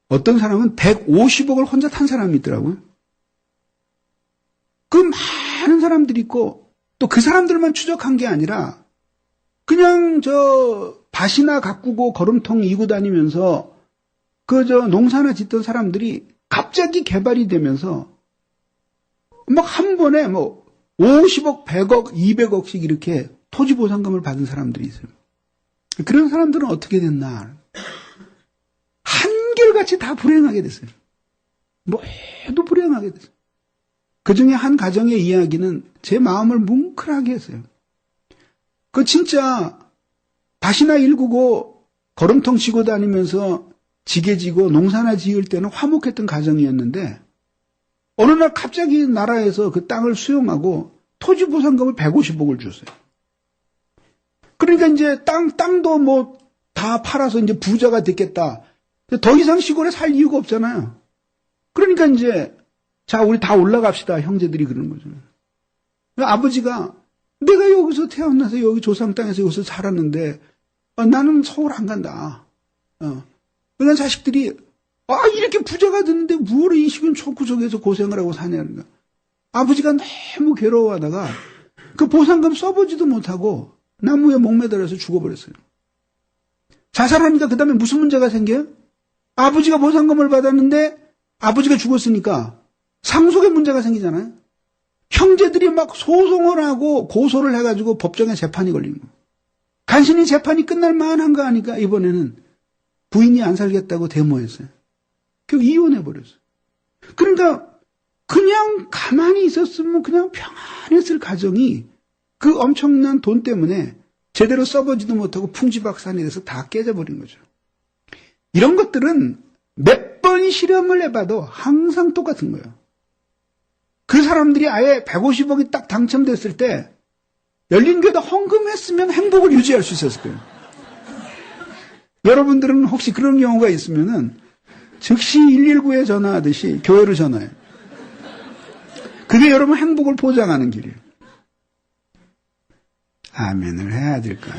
어떤 사람은 150억을 혼자 탄 사람이 있더라고요. 그 많은 사람들이 있고 또 그 사람들만 추적한 게 아니라 그냥 밭이나 가꾸고 걸음통 이고 다니면서 농사나 짓던 사람들이 갑자기 개발이 되면서 막 한 번에 50억, 100억, 200억씩 이렇게 토지 보상금을 받은 사람들이 있어요. 그런 사람들은 어떻게 됐나? 한결같이 다 불행하게 됐어요. 모두 불행하게 됐어요. 그 중에 한 가정의 이야기는 제 마음을 뭉클하게 했어요. 그 진짜 밭이나 일구고 걸음통 치고 다니면서 지게 지고 농사나 지을 때는 화목했던 가정이었는데 어느 날 갑자기 나라에서 그 땅을 수용하고 토지 보상금을 150억을 줬어요. 그러니까 이제 땅도 다 팔아서 이제 부자가 됐겠다. 더 이상 시골에 살 이유가 없잖아요. 그러니까 이제 자, 우리 다 올라갑시다. 형제들이 그러는 거죠. 아버지가 내가 여기서 태어나서 여기 조상 땅에서 여기서 살았는데 나는 서울 안 간다. 그러니까 자식들이 이렇게 부자가 됐는데 뭘 이 시골 촌구석에서 고생을 하고 사냐는 거야. 아버지가 너무 괴로워하다가 그 보상금 써보지도 못하고 나무에 목매달아서 죽어버렸어요. 자살하니까 그 다음에 무슨 문제가 생겨요? 아버지가 보상금을 받았는데 아버지가 죽었으니까 상속의 문제가 생기잖아요. 형제들이 막 소송을 하고 고소를 해가지고 법정에 재판이 걸린 거예요. 간신히 재판이 끝날 만한가 하니까 이번에는 부인이 안 살겠다고 데모했어요. 결국 이혼해버렸어요. 그러니까 그냥 가만히 있었으면 그냥 평안했을 가정이 그 엄청난 돈 때문에 제대로 써보지도 못하고 풍지박산이 돼서 다 깨져버린 거죠. 이런 것들은 몇 번 실험을 해봐도 항상 똑같은 거예요. 그 사람들이 아예 150억이 딱 당첨됐을 때 열린교회도 헌금했으면 행복을 유지할 수 있었을 거예요. 여러분들은 혹시 그런 경우가 있으면은 즉시 119에 전화하듯이 교회로 전화해요. 그게 여러분 행복을 보장하는 길이에요. 아멘을 해야 될까요?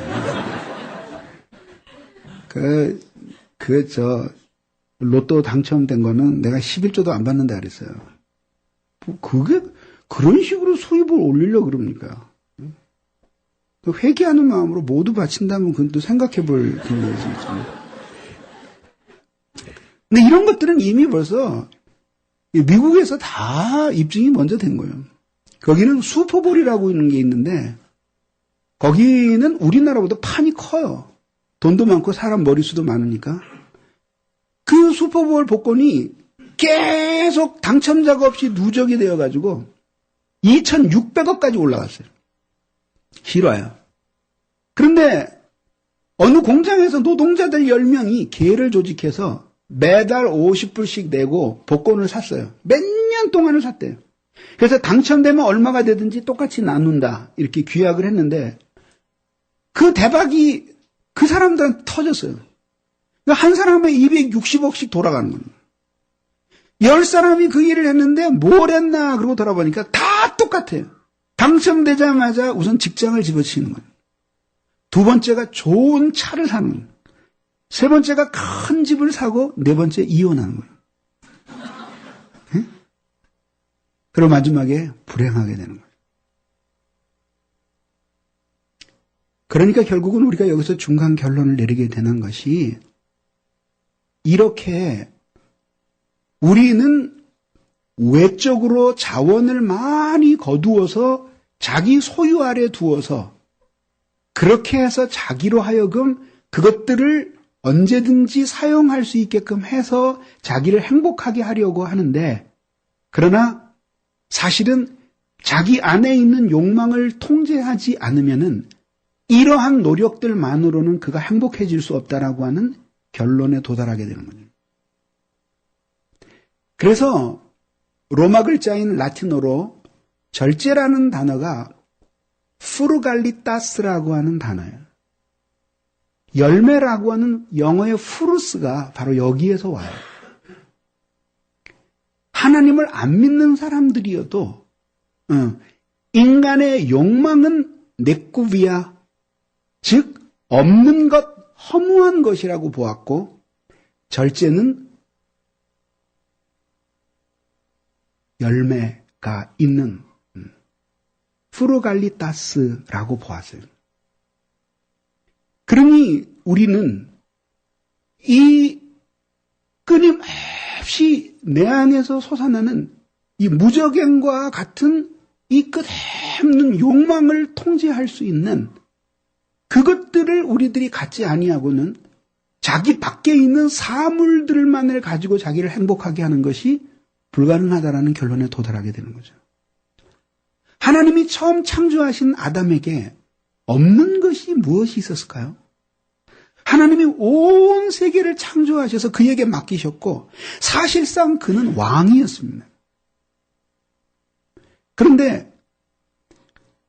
로또 당첨된 거는 내가 11조도 안 받는다 그랬어요. 그게 그런 식으로 수입을 올리려고 그럽니까? 회개하는 마음으로 모두 바친다면 그건 또 생각해 볼 기회가 있습니다. 근데 이런 것들은 이미 벌써 미국에서 다 입증이 먼저 된 거예요. 거기는 슈퍼볼이라고 있는 게 있는데 거기는 우리나라보다 판이 커요. 돈도 많고 사람 머릿수도 많으니까. 그 슈퍼볼 복권이 계속 당첨자가 없이 누적이 되어가지고 2,600억까지 올라갔어요. 실화야. 그런데 어느 공장에서 노동자들 10명이 계를 조직해서 매달 50불씩 내고 복권을 샀어요. 몇 년 동안을 샀대요. 그래서 당첨되면 얼마가 되든지 똑같이 나눈다. 이렇게 규약을 했는데 그 대박이 그 사람들한테 터졌어요. 한 사람에 260억씩 돌아가는 거예요. 10사람이 그 일을 했는데 뭘 했나 그러고 돌아보니까 다 똑같아요. 당첨되자마자 우선 직장을 집어치는 거예요. 두 번째가 좋은 차를 사는 거예요. 세 번째가 큰 집을 사고 네 번째 이혼하는 거예요. 네? 그리고 마지막에 불행하게 되는 거예요. 그러니까 결국은 우리가 여기서 중간 결론을 내리게 되는 것이 이렇게 우리는 외적으로 자원을 많이 거두어서 자기 소유 아래 두어서 그렇게 해서 자기로 하여금 그것들을 언제든지 사용할 수 있게끔 해서 자기를 행복하게 하려고 하는데, 그러나 사실은 자기 안에 있는 욕망을 통제하지 않으면은 이러한 노력들만으로는 그가 행복해질 수 없다라고 하는 결론에 도달하게 되는 거죠. 그래서 로마 글자인 라틴어로 절제라는 단어가 프루갈리타스라고 하는 단어예요. 열매라고 하는 영어의 프루스가 바로 여기에서 와요. 하나님을 안 믿는 사람들이어도 인간의 욕망은 네쿠비아, 즉 없는 것, 허무한 것이라고 보았고, 절제는 열매가 있는 프루갈리타스라고 보았어요. 그러니 우리는 이 끊임없이 내 안에서 솟아나는 이 무적행과 같은 이 끝없는 욕망을 통제할 수 있는 그것들을 우리들이 갖지 아니하고는 자기 밖에 있는 사물들만을 가지고 자기를 행복하게 하는 것이 불가능하다라는 결론에 도달하게 되는 거죠. 하나님이 처음 창조하신 아담에게 없는 것이 무엇이 있었을까요? 하나님이 온 세계를 창조하셔서 그에게 맡기셨고 사실상 그는 왕이었습니다. 그런데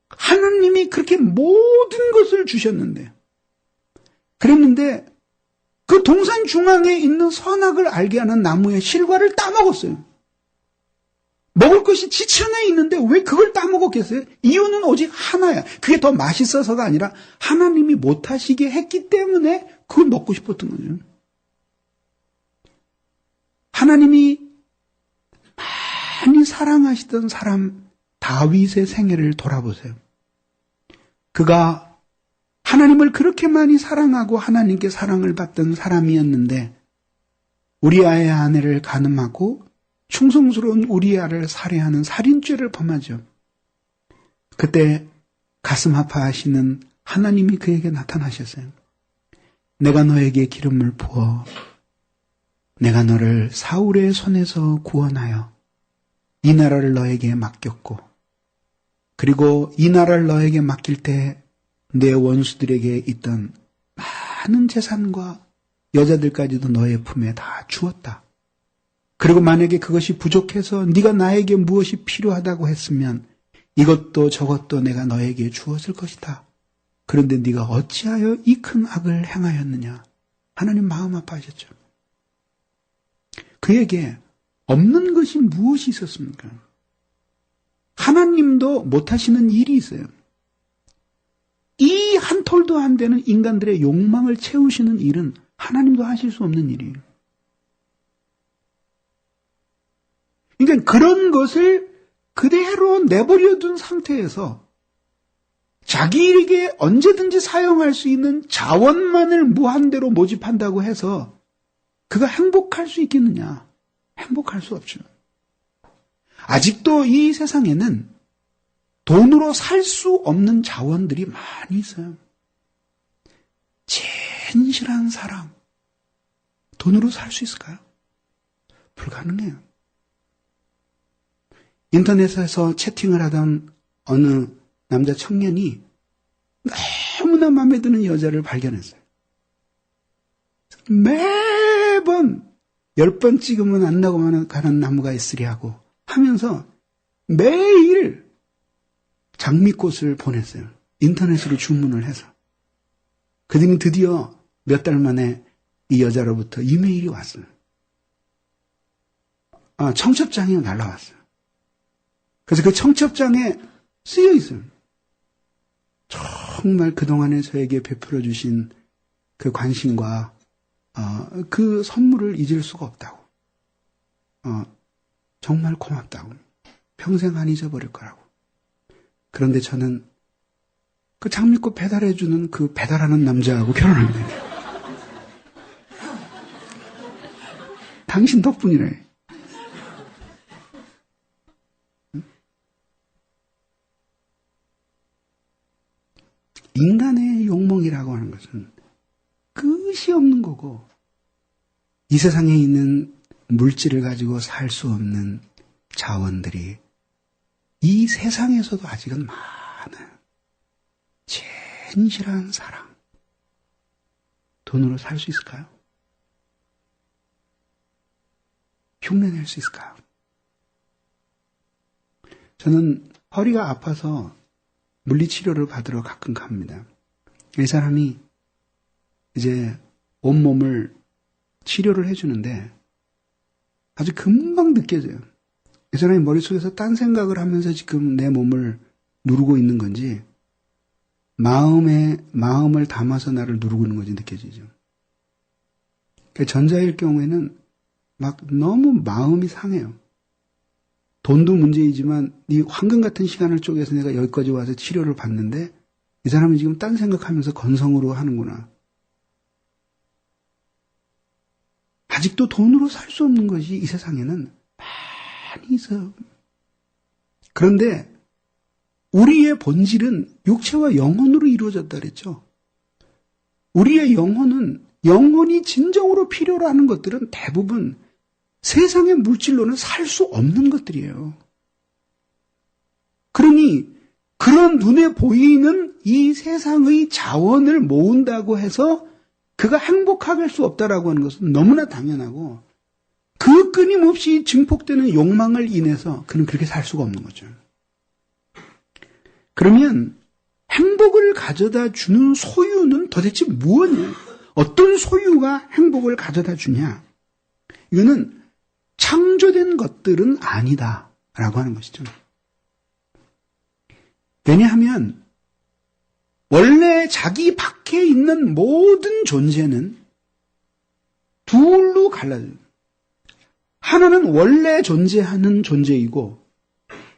하나님이 그렇게 모든 것을 주셨는데, 그랬는데 그 동산 중앙에 있는 선악을 알게 하는 나무의 실과를 따먹었어요. 먹을 것이 지천에 있는데 왜 그걸 따먹었겠어요? 이유는 오직 하나야. 그게 더 맛있어서가 아니라 하나님이 못하시게 했기 때문에 그걸 먹고 싶었던 거죠. 하나님이 많이 사랑하시던 사람 다윗의 생애를 돌아보세요. 그가 하나님을 그렇게 많이 사랑하고 하나님께 사랑을 받던 사람이었는데 우리아의 아내를 간음하고 충성스러운 우리아를 살해하는 살인죄를 범하죠. 그때 가슴 아파하시는 하나님이 그에게 나타나셨어요. 내가 너에게 기름을 부어 내가 너를 사울의 손에서 구원하여 이 나라를 너에게 맡겼고, 그리고 이 나라를 너에게 맡길 때 내 원수들에게 있던 많은 재산과 여자들까지도 너의 품에 다 주었다. 그리고 만약에 그것이 부족해서 네가 나에게 무엇이 필요하다고 했으면 이것도 저것도 내가 너에게 주었을 것이다. 그런데 네가 어찌하여 이 큰 악을 행하였느냐. 하나님 마음 아파하셨죠. 그에게 없는 것이 무엇이 있었습니까? 하나님도 못하시는 일이 있어요. 이 한 톨도 안 되는 인간들의 욕망을 채우시는 일은 하나님도 하실 수 없는 일이에요. 그러니까 그런 것을 그대로 내버려 둔 상태에서 자기에게 언제든지 사용할 수 있는 자원만을 무한대로 모집한다고 해서 그가 행복할 수 있겠느냐? 행복할 수 없죠. 아직도 이 세상에는 돈으로 살 수 없는 자원들이 많이 있어요. 진실한 사랑, 돈으로 살 수 있을까요? 불가능해요. 인터넷에서 채팅을 하던 어느 남자 청년이 너무나 마음에 드는 여자를 발견했어요. 매번 10번 찍으면 안 나고만 가는 나무가 있으리 하고 하면서 매일 장미꽃을 보냈어요. 인터넷으로 주문을 해서. 그들은 드디어 몇 달 만에 이 여자로부터 이메일이 왔어요. 청첩장이 날라왔어요. 그래서 그 청첩장에 쓰여 있어요. 정말 그동안에 저에게 베풀어 주신 그 관심과 그 선물을 잊을 수가 없다고. 정말 고맙다고. 평생 안 잊어버릴 거라고. 그런데 저는 그 장미꽃 배달해주는 그 배달하는 남자하고 결혼합니다. 당신 덕분이래. 인간의 욕망이라고 하는 것은 끝이 없는 거고, 이 세상에 있는 물질을 가지고 살 수 없는 자원들이 이 세상에서도 아직은 많아요. 진실한 사랑. 돈으로 살 수 있을까요? 흉내낼 수 있을까요? 저는 허리가 아파서 물리치료를 받으러 가끔 갑니다. 이 사람이 이제 온몸을 치료를 해주는데 아주 금방 느껴져요. 이 사람이 머릿속에서 딴 생각을 하면서 지금 내 몸을 누르고 있는 건지 마음을 담아서 나를 누르고 있는 건지 느껴지죠. 그러니까 전자일 경우에는 막 너무 마음이 상해요. 돈도 문제이지만 이 황금 같은 시간을 쪼개서 내가 여기까지 와서 치료를 받는데 이 사람은 지금 딴 생각하면서 건성으로 하는구나. 아직도 돈으로 살 수 없는 것이 이 세상에는 많이 있어요. 그런데 우리의 본질은 육체와 영혼으로 이루어졌다 그랬죠. 우리의 영혼은 영혼이 진정으로 필요로 하는 것들은 대부분 세상의 물질로는 살 수 없는 것들이에요. 그러니 그런 눈에 보이는 이 세상의 자원을 모은다고 해서 그가 행복할 수 없다라고 하는 것은 너무나 당연하고 그 끊임없이 증폭되는 욕망을 인해서 그는 그렇게 살 수가 없는 거죠. 그러면 행복을 가져다 주는 소유는 도대체 무엇이냐? 어떤 소유가 행복을 가져다 주냐? 이거는 창조된 것들은 아니다라고 하는 것이죠. 왜냐하면 원래 자기 밖에 있는 모든 존재는 둘로 갈라져요. 하나는 원래 존재하는 존재이고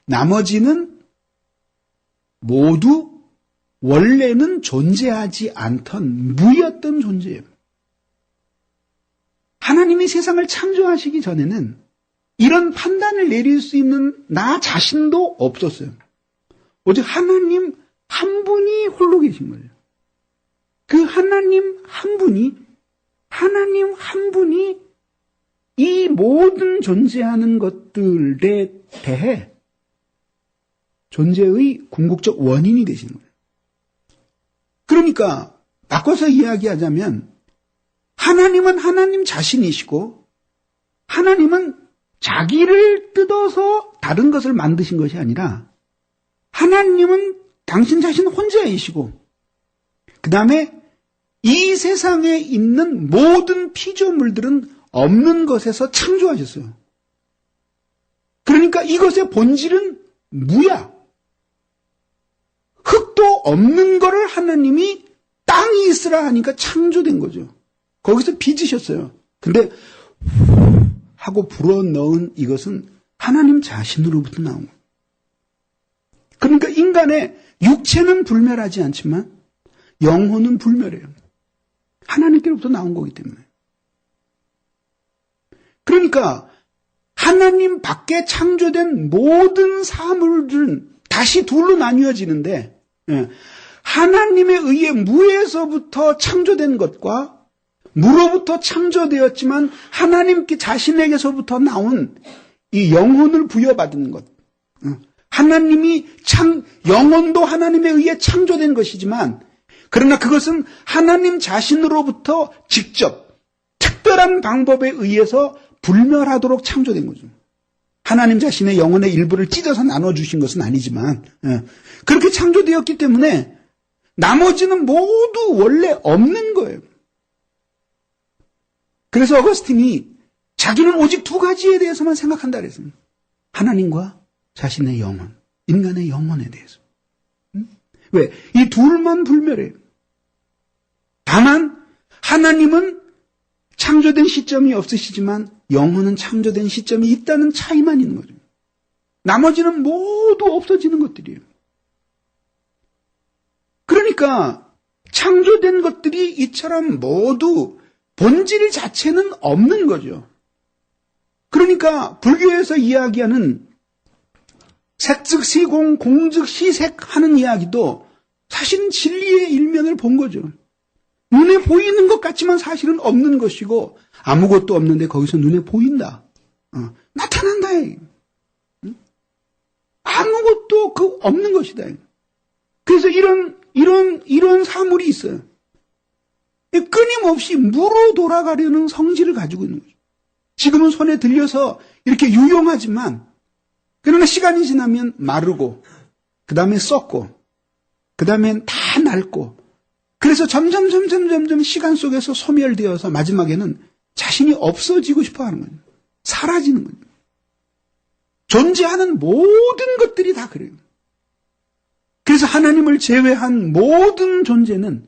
나머지는 모두 원래는 존재하지 않던 무였던 존재예요. 하나님이 세상을 창조하시기 전에는 이런 판단을 내릴 수 있는 나 자신도 없었어요. 오직 하나님 한 분이 홀로 계신 거예요. 그 하나님 한 분이 이 모든 존재하는 것들에 대해 존재의 궁극적 원인이 되신 거예요. 그러니까 바꿔서 이야기하자면 하나님은 하나님 자신이시고 하나님은 자기를 뜯어서 다른 것을 만드신 것이 아니라 하나님은 당신 자신 혼자이시고 그 다음에 이 세상에 있는 모든 피조물들은 없는 것에서 창조하셨어요. 그러니까 이것의 본질은 무야. 흙도 없는 거를 하나님이 땅이 있으라 하니까 창조된 거죠. 거기서 빚으셨어요. 근데 하고 불어넣은 이것은 하나님 자신으로부터 나온 거예요. 그러니까 인간의 육체는 불멸하지 않지만 영혼은 불멸해요. 하나님께로부터 나온 거기 때문에. 그러니까 하나님 밖에 창조된 모든 사물들은 다시 둘로 나뉘어지는데 하나님에 의해 무에서부터 창조된 것과 무로부터 창조되었지만 하나님께 자신에게서부터 나온 이 영혼을 부여받은 것. 하나님이 영혼도 하나님에 의해 창조된 것이지만 그러나 그것은 하나님 자신으로부터 직접 특별한 방법에 의해서 불멸하도록 창조된 거죠. 하나님 자신의 영혼의 일부를 찢어서 나눠주신 것은 아니지만 그렇게 창조되었기 때문에 나머지는 모두 원래 없는 거예요. 그래서 어거스틴이 자기는 오직 두 가지에 대해서만 생각한다 그랬습니다. 하나님과 자신의 영혼, 인간의 영혼에 대해서. 왜? 이 둘만 불멸해요. 다만 하나님은 창조된 시점이 없으시지만 영혼은 창조된 시점이 있다는 차이만 있는 거죠. 나머지는 모두 없어지는 것들이에요. 그러니까 창조된 것들이 이처럼 모두 본질 자체는 없는 거죠. 그러니까 불교에서 이야기하는 색즉 시공, 공즉 시색 하는 이야기도 사실은 진리의 일면을 본 거죠. 눈에 보이는 것 같지만 사실은 없는 것이고 아무것도 없는데 거기서 눈에 보인다. 나타난다. 아무것도 없는 것이다. 그래서 이런 사물이 있어요. 끊임없이 무로 돌아가려는 성질을 가지고 있는 거죠. 지금은 손에 들려서 이렇게 유용하지만 그러나 시간이 지나면 마르고 그 다음에 썩고 그 다음엔 다 낡고 그래서 점점 시간 속에서 소멸되어서 마지막에는 자신이 없어지고 싶어 하는 거예요. 사라지는 거예요. 존재하는 모든 것들이 다 그래요. 그래서 하나님을 제외한 모든 존재는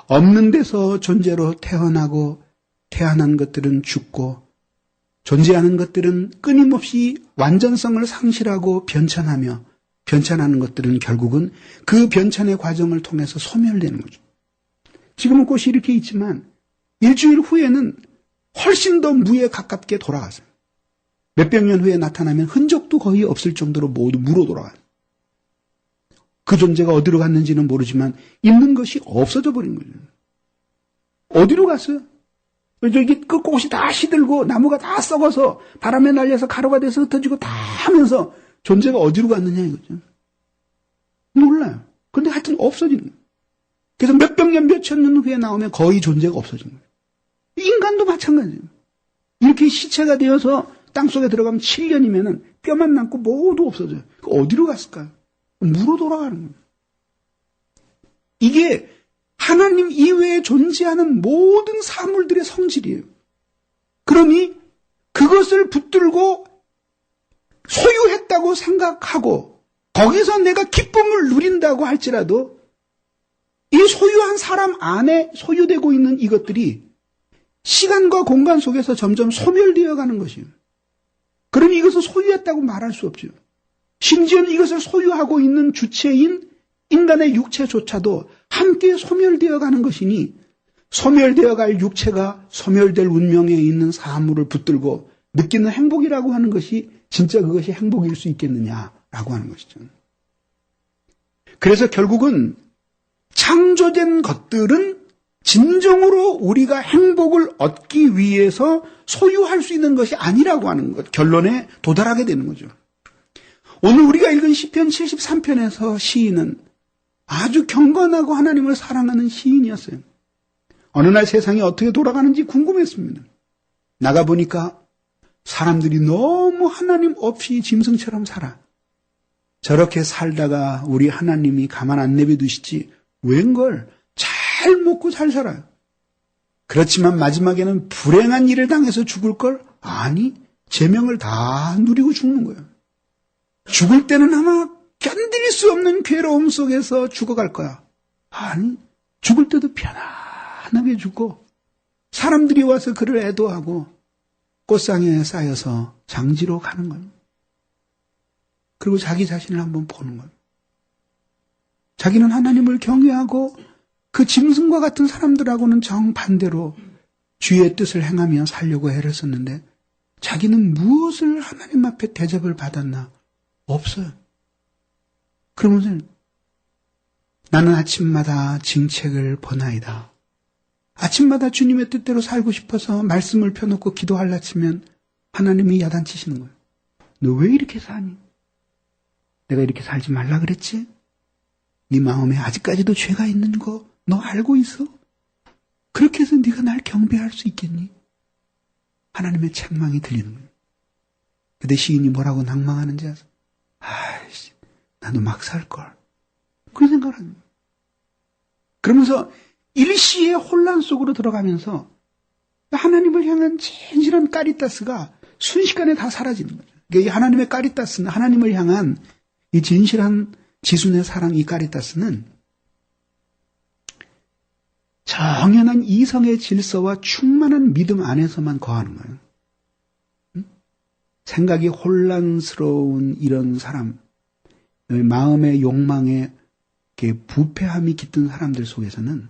없는 데서 존재로 태어나고 태어난 것들은 죽고 존재하는 것들은 끊임없이 완전성을 상실하고 변천하며 변천하는 것들은 결국은 그 변천의 과정을 통해서 소멸되는 거죠. 지금은 꽃이 이렇게 있지만 일주일 후에는 훨씬 더 무에 가깝게 돌아가서요. 몇백 년 후에 나타나면 흔적도 거의 없을 정도로 모두 무로 돌아가요. 그 존재가 어디로 갔는지는 모르지만 있는 것이 없어져 버린 거죠. 어디로 갔어요? 저기 그 꽃이 다 시들고 나무가 다 썩어서 바람에 날려서 가루가 돼서 흩어지고 다 하면서 존재가 어디로 갔느냐 이거죠. 몰라요. 그런데 하여튼 없어지는 거예요. 그래서 몇백 년, 몇천 년 후에 나오면 거의 존재가 없어지는 거예요. 인간도 마찬가지예요. 이렇게 시체가 되어서 땅속에 들어가면 7년이면 뼈만 남고 모두 없어져요. 어디로 갔을까요? 무로 돌아가는 거예요. 이게 하나님 이외에 존재하는 모든 사물들의 성질이에요. 그러니 그것을 붙들고 소유했다고 생각하고 거기서 내가 기쁨을 누린다고 할지라도 이 소유한 사람 안에 소유되고 있는 이것들이 시간과 공간 속에서 점점 소멸되어 가는 것이에요. 그러니 이것을 소유했다고 말할 수 없죠. 심지어는 이것을 소유하고 있는 주체인 인간의 육체조차도 함께 소멸되어 가는 것이니 소멸되어 갈 육체가 소멸될 운명에 있는 사물을 붙들고 느끼는 행복이라고 하는 것이 진짜 그것이 행복일 수 있겠느냐라고 하는 것이죠. 그래서 결국은 창조된 것들은 진정으로 우리가 행복을 얻기 위해서 소유할 수 있는 것이 아니라고 하는 것, 결론에 도달하게 되는 거죠. 오늘 우리가 읽은 시편 73편에서 시인은 아주 경건하고 하나님을 사랑하는 시인이었어요. 어느 날 세상이 어떻게 돌아가는지 궁금했습니다. 나가보니까 사람들이 너무 하나님 없이 짐승처럼 살아. 저렇게 살다가 우리 하나님이 가만 안 내버두시지 웬걸 잘 먹고 잘 살아요. 그렇지만 마지막에는 불행한 일을 당해서 죽을걸? 아니, 제명을 다 누리고 죽는 거예요. 죽을 때는 아마 견딜 수 없는 괴로움 속에서 죽어갈 거야. 아니, 죽을 때도 편안하게 죽고 사람들이 와서 그를 애도하고 꽃상에 쌓여서 장지로 가는 거예요. 그리고 자기 자신을 한번 보는 거예요. 자기는 하나님을 경외하고 그 짐승과 같은 사람들하고는 정반대로 주의 뜻을 행하며 살려고 애를 썼는데 자기는 무엇을 하나님 앞에 대접을 받았나? 없어요. 그러면서 나는 아침마다 징책을 보나이다. 아침마다 주님의 뜻대로 살고 싶어서 말씀을 펴놓고 기도하려 치면 하나님이 야단치시는 거예요. 너 왜 이렇게 사니? 내가 이렇게 살지 말라 그랬지? 네 마음에 아직까지도 죄가 있는 거 너 알고 있어? 그렇게 해서 네가 날 경배할 수 있겠니? 하나님의 책망이 들리는 거예요. 근데 시인이 뭐라고 낭망하는지 아세요? 아이씨, 나도 막 살걸. 그런 생각을 하는 거예요. 그러면서 일시의 혼란 속으로 들어가면서 하나님을 향한 진실한 까리타스가 순식간에 다 사라지는 거죠. 그러니까 이 하나님의 까리타스는, 하나님을 향한 이 진실한 지순의 사랑, 이 까리타스는 정연한 이성의 질서와 충만한 믿음 안에서만 거하는 거예요. 생각이 혼란스러운 이런 사람, 마음의 욕망에 이렇게 부패함이 깃든 사람들 속에서는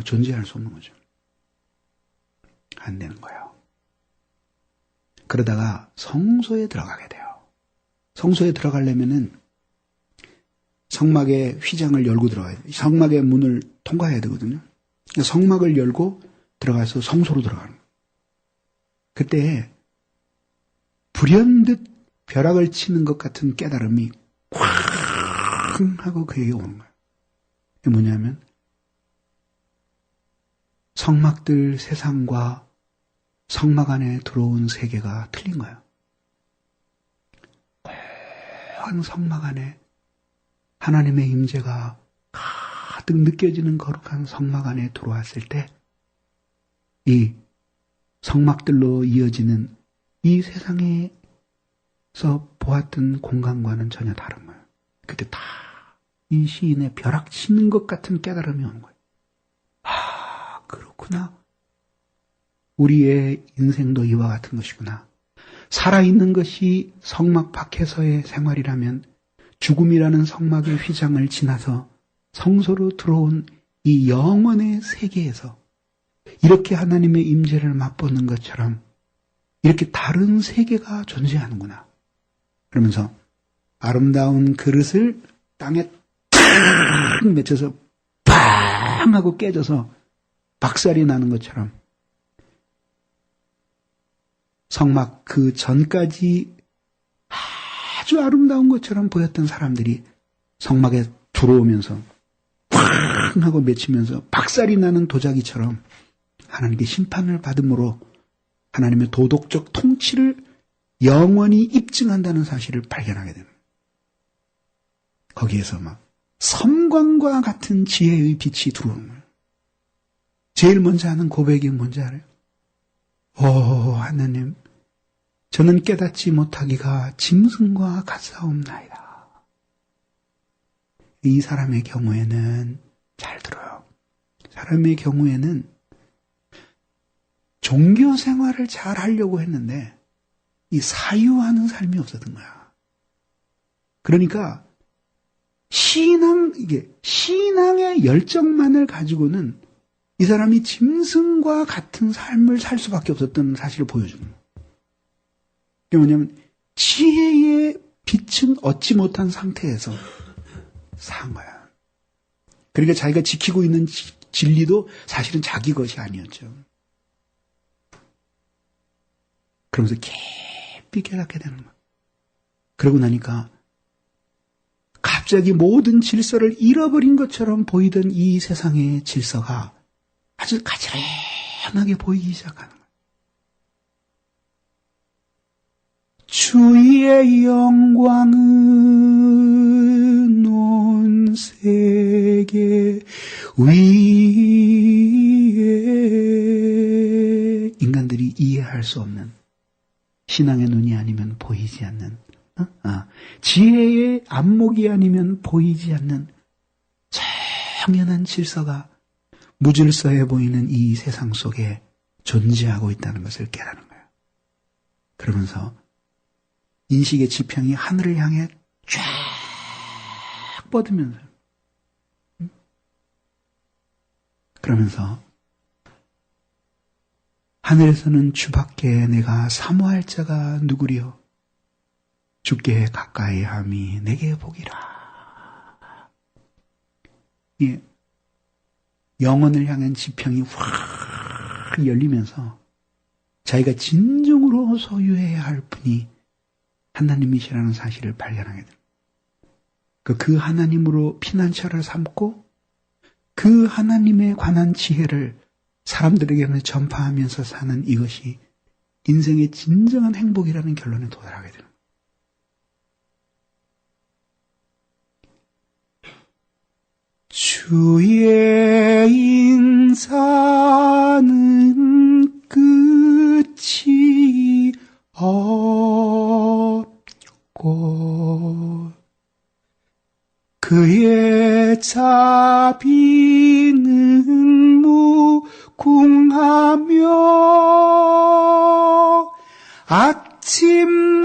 존재할 수 없는 거죠. 안 되는 거예요. 그러다가 성소에 들어가게 돼요. 성소에 들어가려면은 성막의 휘장을 열고 들어가야 돼요. 성막의 문을 통과해야 되거든요. 성막을 열고 들어가서 성소로 들어가는 거예요. 그때 불현듯 벼락을 치는 것 같은 깨달음이 쾅 하고 그에게 오는 거예요. 그게 뭐냐면 성막들 세상과 성막 안에 들어온 세계가 틀린 거예요. 고한 성막 안에 하나님의 임재가 가득 느껴지는 거룩한 성막 안에 들어왔을 때 이 성막들로 이어지는 이 세상에서 보았던 공간과는 전혀 다른 거예요. 그때 다 이 시인의 벼락치는 것 같은 깨달음이 오는 거예요. 아, 그렇구나. 우리의 인생도 이와 같은 것이구나. 살아있는 것이 성막 밖에서의 생활이라면 죽음이라는 성막의 휘장을 지나서 성소로 들어온 이 영원의 세계에서 이렇게 하나님의 임재를 맛보는 것처럼 이렇게 다른 세계가 존재하는구나. 그러면서 아름다운 그릇을 땅에 탁 맺혀서 팡 하고 깨져서 박살이 나는 것처럼 성막 그 전까지 아주 아름다운 것처럼 보였던 사람들이 성막에 들어오면서 팡 하고 맺히면서 박살이 나는 도자기처럼 하나님께 심판을 받음으로 하나님의 도덕적 통치를 영원히 입증한다는 사실을 발견하게 됩니다. 거기에서 막 섬광과 같은 지혜의 빛이 들어오는 거예요. 제일 먼저 하는 고백이 뭔지 알아요? 오 하나님, 저는 깨닫지 못하기가 짐승과 같사옵나이다. 이 사람의 경우에는 잘 들어요. 사람의 경우에는 종교 생활을 잘 하려고 했는데 이 사유하는 삶이 없었던 거야. 그러니까 신앙의 열정만을 가지고는 이 사람이 짐승과 같은 삶을 살 수밖에 없었던 사실을 보여주는 거예요. 그게 뭐냐면 지혜의 빛은 얻지 못한 상태에서 산 거야. 그러니까 자기가 지키고 있는 진리도 사실은 자기 것이 아니었죠. 그러면서 깊이 깨닫게 되는 거야. 그러고 나니까 갑자기 모든 질서를 잃어버린 것처럼 보이던 이 세상의 질서가 아주 가지런하게 보이기 시작하는 거예요. 주의 영광은 온 세계 위에 인간들이 이해할 수 없는 신앙의 눈이 아니면 보이지 않는 지혜의 안목이 아니면 보이지 않는 청연한 질서가 무질서해 보이는 이 세상 속에 존재하고 있다는 것을 깨닫는 거예요. 그러면서 인식의 지평이 하늘을 향해 쫙 뻗으면서 그러면서 하늘에서는 주밖에 내가 사모할 자가 누구리요? 주께 가까이 함이 내게 복이라. 예, 영혼을 향한 지평이 확 열리면서 자기가 진정으로 소유해야 할 분이 하나님이시라는 사실을 발견하게 됩니다. 그 하나님으로 피난처를 삼고 그 하나님에 관한 지혜를 사람들에게는 전파하면서 사는 이것이 인생의 진정한 행복이라는 결론에 도달하게 됩니다. 주의 인사는 끝이 없고 그의 자비는 무궁하며 아침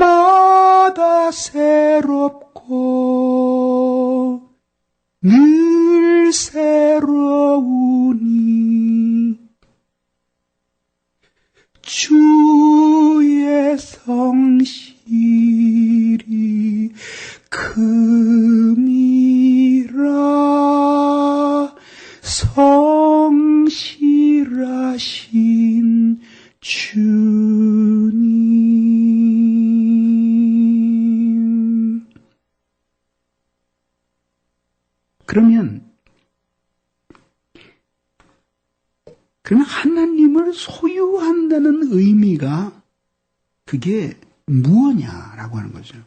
그러면 하나님을 소유한다는 의미가 그게 무엇냐라고 하는 거죠.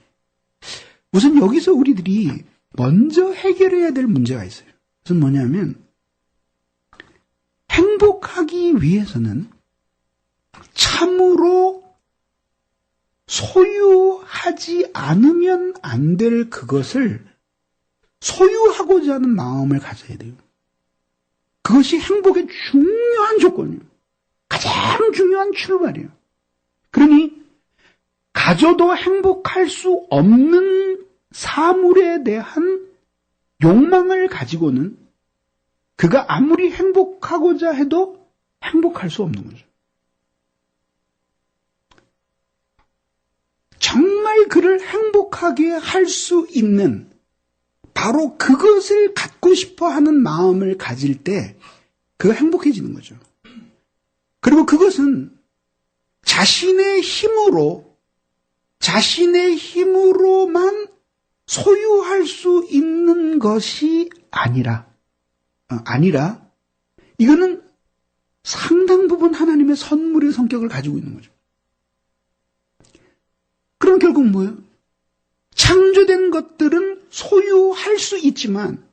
우선 여기서 우리들이 먼저 해결해야 될 문제가 있어요. 그것은 뭐냐면 행복하기 위해서는 참으로 소유하지 않으면 안 될 그것을 소유하고자 하는 마음을 가져야 돼요. 그것이 행복의 중요한 조건이에요. 가장 중요한 출발이에요. 그러니 가져도 행복할 수 없는 사물에 대한 욕망을 가지고는 그가 아무리 행복하고자 해도 행복할 수 없는 거죠. 정말 그를 행복하게 할 수 있는 바로 그것을 갖고 싶어 하는 마음을 가질 때 그가 행복해지는 거죠. 그리고 그것은 자신의 힘으로만 소유할 수 있는 것이 아니라 이거는 상당 부분 하나님의 선물의 성격을 가지고 있는 거죠. 그럼 결국 뭐예요? 창조된 것들은 소유할 수 있지만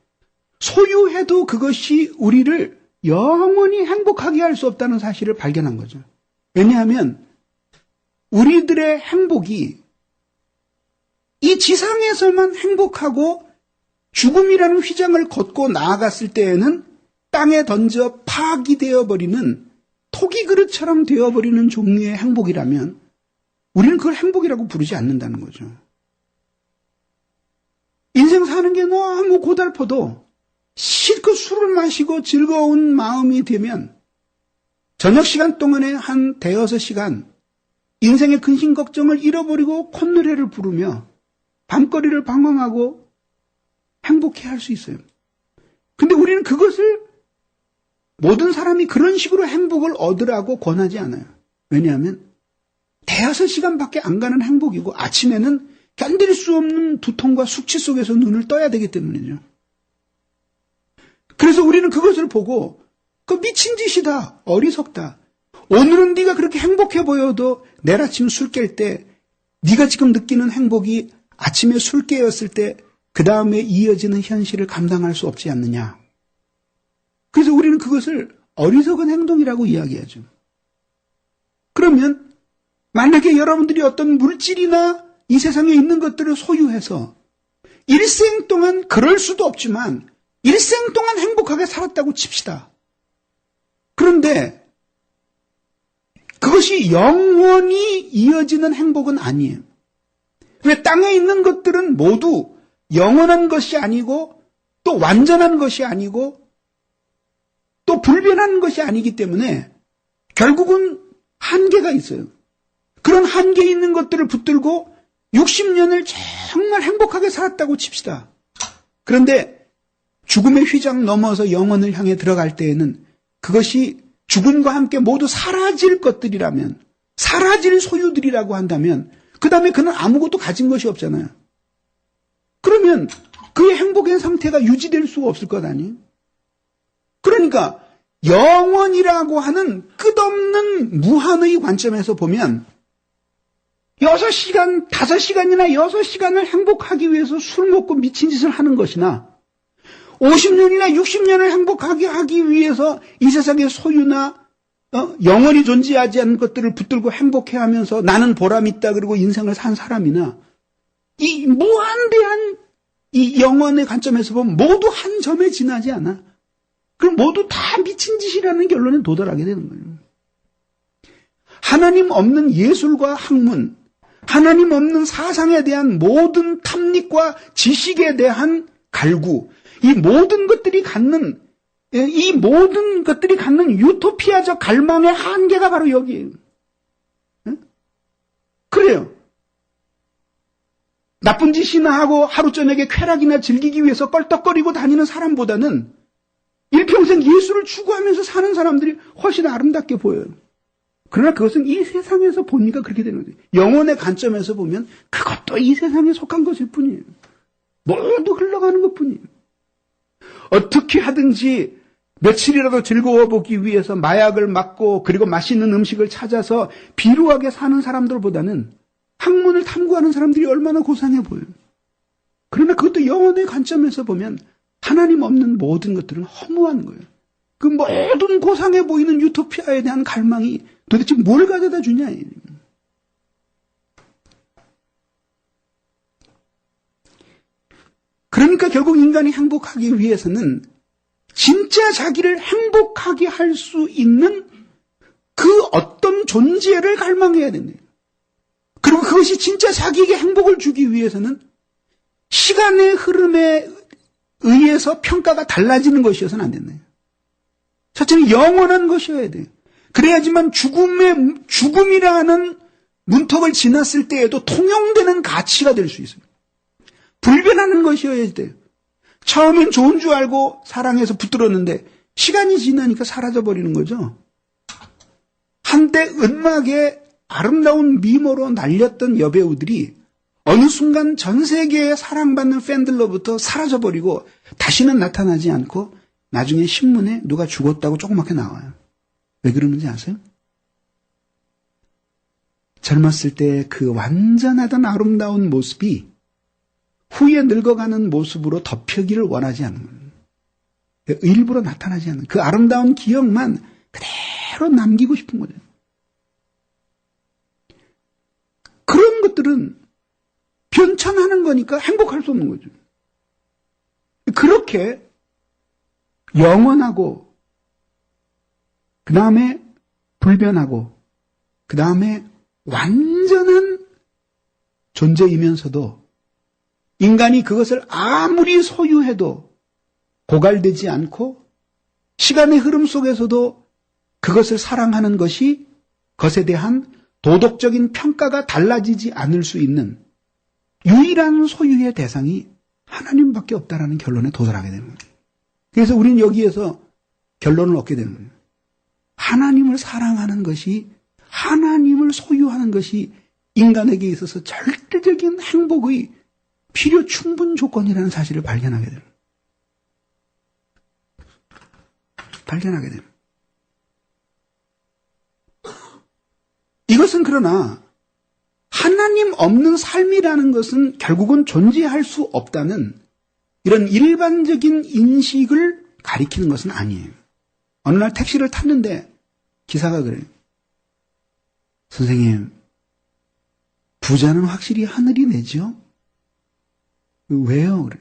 소유해도 그것이 우리를 영원히 행복하게 할 수 없다는 사실을 발견한 거죠. 왜냐하면 우리들의 행복이 이 지상에서만 행복하고 죽음이라는 휘장을 걷고 나아갔을 때에는 땅에 던져 파기되어 버리는 토기 그릇처럼 되어버리는 종류의 행복이라면 우리는 그걸 행복이라고 부르지 않는다는 거죠. 인생 사는 게 너무 고달퍼도 실컷 술을 마시고 즐거운 마음이 되면 저녁 시간 동안에 한 대여섯 시간 인생의 근심 걱정을 잃어버리고 콧노래를 부르며 밤거리를 방황하고 행복해 할 수 있어요. 근데 우리는 그것을 모든 사람이 그런 식으로 행복을 얻으라고 권하지 않아요. 왜냐하면 대여섯 시간밖에 안 가는 행복이고 아침에는 견딜 수 없는 두통과 숙취 속에서 눈을 떠야 되기 때문이죠. 그래서 우리는 그것을 보고 그 미친 짓이다, 어리석다. 오늘은 네가 그렇게 행복해 보여도 내일 아침 술 깰 때 네가 지금 느끼는 행복이 아침에 술 깨었을 때 그 다음에 이어지는 현실을 감당할 수 없지 않느냐. 그래서 우리는 그것을 어리석은 행동이라고 이야기하죠. 그러면 만약에 여러분들이 어떤 물질이나 이 세상에 있는 것들을 소유해서 일생 동안 그럴 수도 없지만 일생 동안 행복하게 살았다고 칩시다. 그런데 그것이 영원히 이어지는 행복은 아니에요. 왜 땅에 있는 것들은 모두 영원한 것이 아니고 또 완전한 것이 아니고 또 불변한 것이 아니기 때문에 결국은 한계가 있어요. 그런 한계 있는 것들을 붙들고 60년을 정말 행복하게 살았다고 칩시다. 그런데 죽음의 휘장 넘어서 영혼을 향해 들어갈 때에는 그것이 죽음과 함께 모두 사라질 것들이라면, 사라질 소유들이라고 한다면 그 다음에 그는 아무것도 가진 것이 없잖아요. 그러면 그의 행복의 상태가 유지될 수가 없을 것 아니에요? 그러니까 영원이라고 하는 끝없는 무한의 관점에서 보면 6시간, 5시간이나 6시간을 행복하기 위해서 술 먹고 미친 짓을 하는 것이나 50년이나 60년을 행복하게 하기 위해서 이 세상의 소유나 영원히 존재하지 않는 것들을 붙들고 행복해하면서 나는 보람 있다 그러고 인생을 산 사람이나 이 무한대한 이 영원의 관점에서 보면 모두 한 점에 지나지 않아. 그럼 모두 다 미친 짓이라는 결론에 도달하게 되는 거예요. 하나님 없는 예술과 학문, 하나님 없는 사상에 대한 모든 탐닉과 지식에 대한 갈구, 이 모든 것들이 갖는 유토피아적 갈망의 한계가 바로 여기에요. 그래요. 나쁜 짓이나 하고 하루 저녁에 쾌락이나 즐기기 위해서 껄떡거리고 다니는 사람보다는 일평생 예술을 추구하면서 사는 사람들이 훨씬 아름답게 보여요. 그러나 그것은 이 세상에서 보니까 그렇게 되는 거예요. 영혼의 관점에서 보면 그것도 이 세상에 속한 것일 뿐이에요. 모두 흘러가는 것뿐이에요. 어떻게 하든지 며칠이라도 즐거워 보기 위해서 마약을 맞고 그리고 맛있는 음식을 찾아서 비루하게 사는 사람들보다는 학문을 탐구하는 사람들이 얼마나 고상해 보여요. 그러나 그것도 영혼의 관점에서 보면 하나님 없는 모든 것들은 허무한 거예요. 그 모든 고상해 보이는 유토피아에 대한 갈망이 도대체 뭘 가져다 주냐. 그러니까 결국 인간이 행복하기 위해서는 진짜 자기를 행복하게 할 수 있는 그 어떤 존재를 갈망해야 된대요. 그리고 그것이 진짜 자기에게 행복을 주기 위해서는 시간의 흐름에 의해서 평가가 달라지는 것이어서는 안 된대요. 첫째는 영원한 것이어야 돼요. 그래야지만 죽음이라는 문턱을 지났을 때에도 통용되는 가치가 될 수 있어요. 불변하는 것이어야 돼요. 처음엔 좋은 줄 알고 사랑해서 붙들었는데 시간이 지나니까 사라져버리는 거죠. 한때 은막에 아름다운 미모로 날렸던 여배우들이 어느 순간 전 세계에 사랑받는 팬들로부터 사라져버리고 다시는 나타나지 않고 나중에 신문에 누가 죽었다고 조그맣게 나와요. 왜 그러는지 아세요? 젊었을 때 그 완전하던 아름다운 모습이 후에 늙어가는 모습으로 덮여기를 원하지 않는 거예요. 일부러 나타나지 않는 그 아름다운 기억만 그대로 남기고 싶은 거죠. 그런 것들은 변천하는 거니까 행복할 수 없는 거죠. 그렇게 영원하고 그 다음에 불변하고 그 다음에 완전한 존재이면서도 인간이 그것을 아무리 소유해도 고갈되지 않고 시간의 흐름 속에서도 그것을 사랑하는 것이 것에 대한 도덕적인 평가가 달라지지 않을 수 있는 유일한 소유의 대상이 하나님밖에 없다라는 결론에 도달하게 되는 거예요. 그래서 우리는 여기에서 결론을 얻게 되는 거예요. 하나님을 사랑하는 것이, 하나님을 소유하는 것이 인간에게 있어서 절대적인 행복의 필요 충분 조건이라는 사실을 발견하게 됩니다. 발견하게 됩니다. 이것은 그러나 하나님 없는 삶이라는 것은 결국은 존재할 수 없다는 이런 일반적인 인식을 가리키는 것은 아니에요. 어느 날 택시를 탔는데 기사가 그래요. 선생님, 부자는 확실히 하늘이 내죠? 왜요? 그래.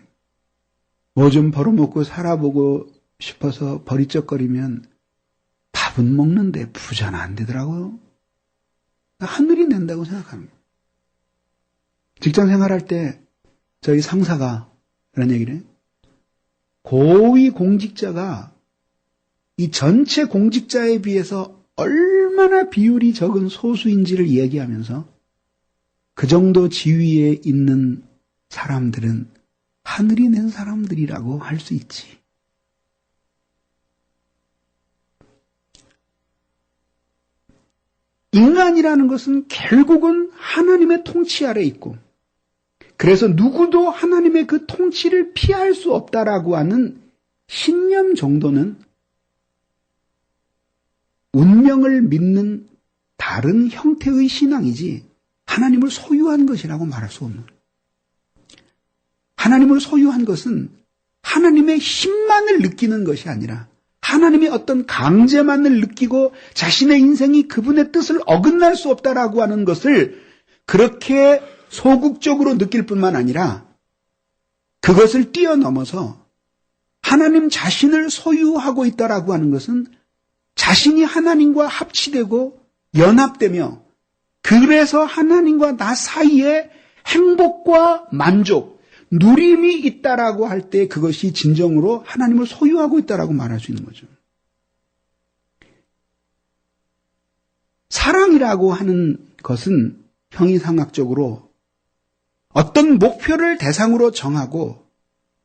뭐 좀 벌어먹고 살아보고 싶어서 버리적거리면 밥은 먹는데 부자는 안 되더라고요. 하늘이 낸다고 생각하는 거예요. 직장 생활할 때 저희 상사가 그런 얘기를 해요. 고위 공직자가 이 전체 공직자에 비해서 얼마나 비율이 적은 소수인지를 얘기하면서 그 정도 지위에 있는 사람들은 하늘이 낸 사람들이라고 할 수 있지. 인간이라는 것은 결국은 하나님의 통치 아래 있고, 그래서 누구도 하나님의 그 통치를 피할 수 없다라고 하는 신념 정도는 운명을 믿는 다른 형태의 신앙이지 하나님을 소유한 것이라고 말할 수 없는 거예요. 하나님을 소유한 것은 하나님의 힘만을 느끼는 것이 아니라 하나님의 어떤 강제만을 느끼고 자신의 인생이 그분의 뜻을 어긋날 수 없다라고 하는 것을 그렇게 소극적으로 느낄 뿐만 아니라 그것을 뛰어넘어서 하나님 자신을 소유하고 있다라고 하는 것은 자신이 하나님과 합치되고 연합되며 그래서 하나님과 나 사이에 행복과 만족, 누림이 있다라고 할 때 그것이 진정으로 하나님을 소유하고 있다라고 말할 수 있는 거죠. 사랑이라고 하는 것은 형이상학적으로 어떤 목표를 대상으로 정하고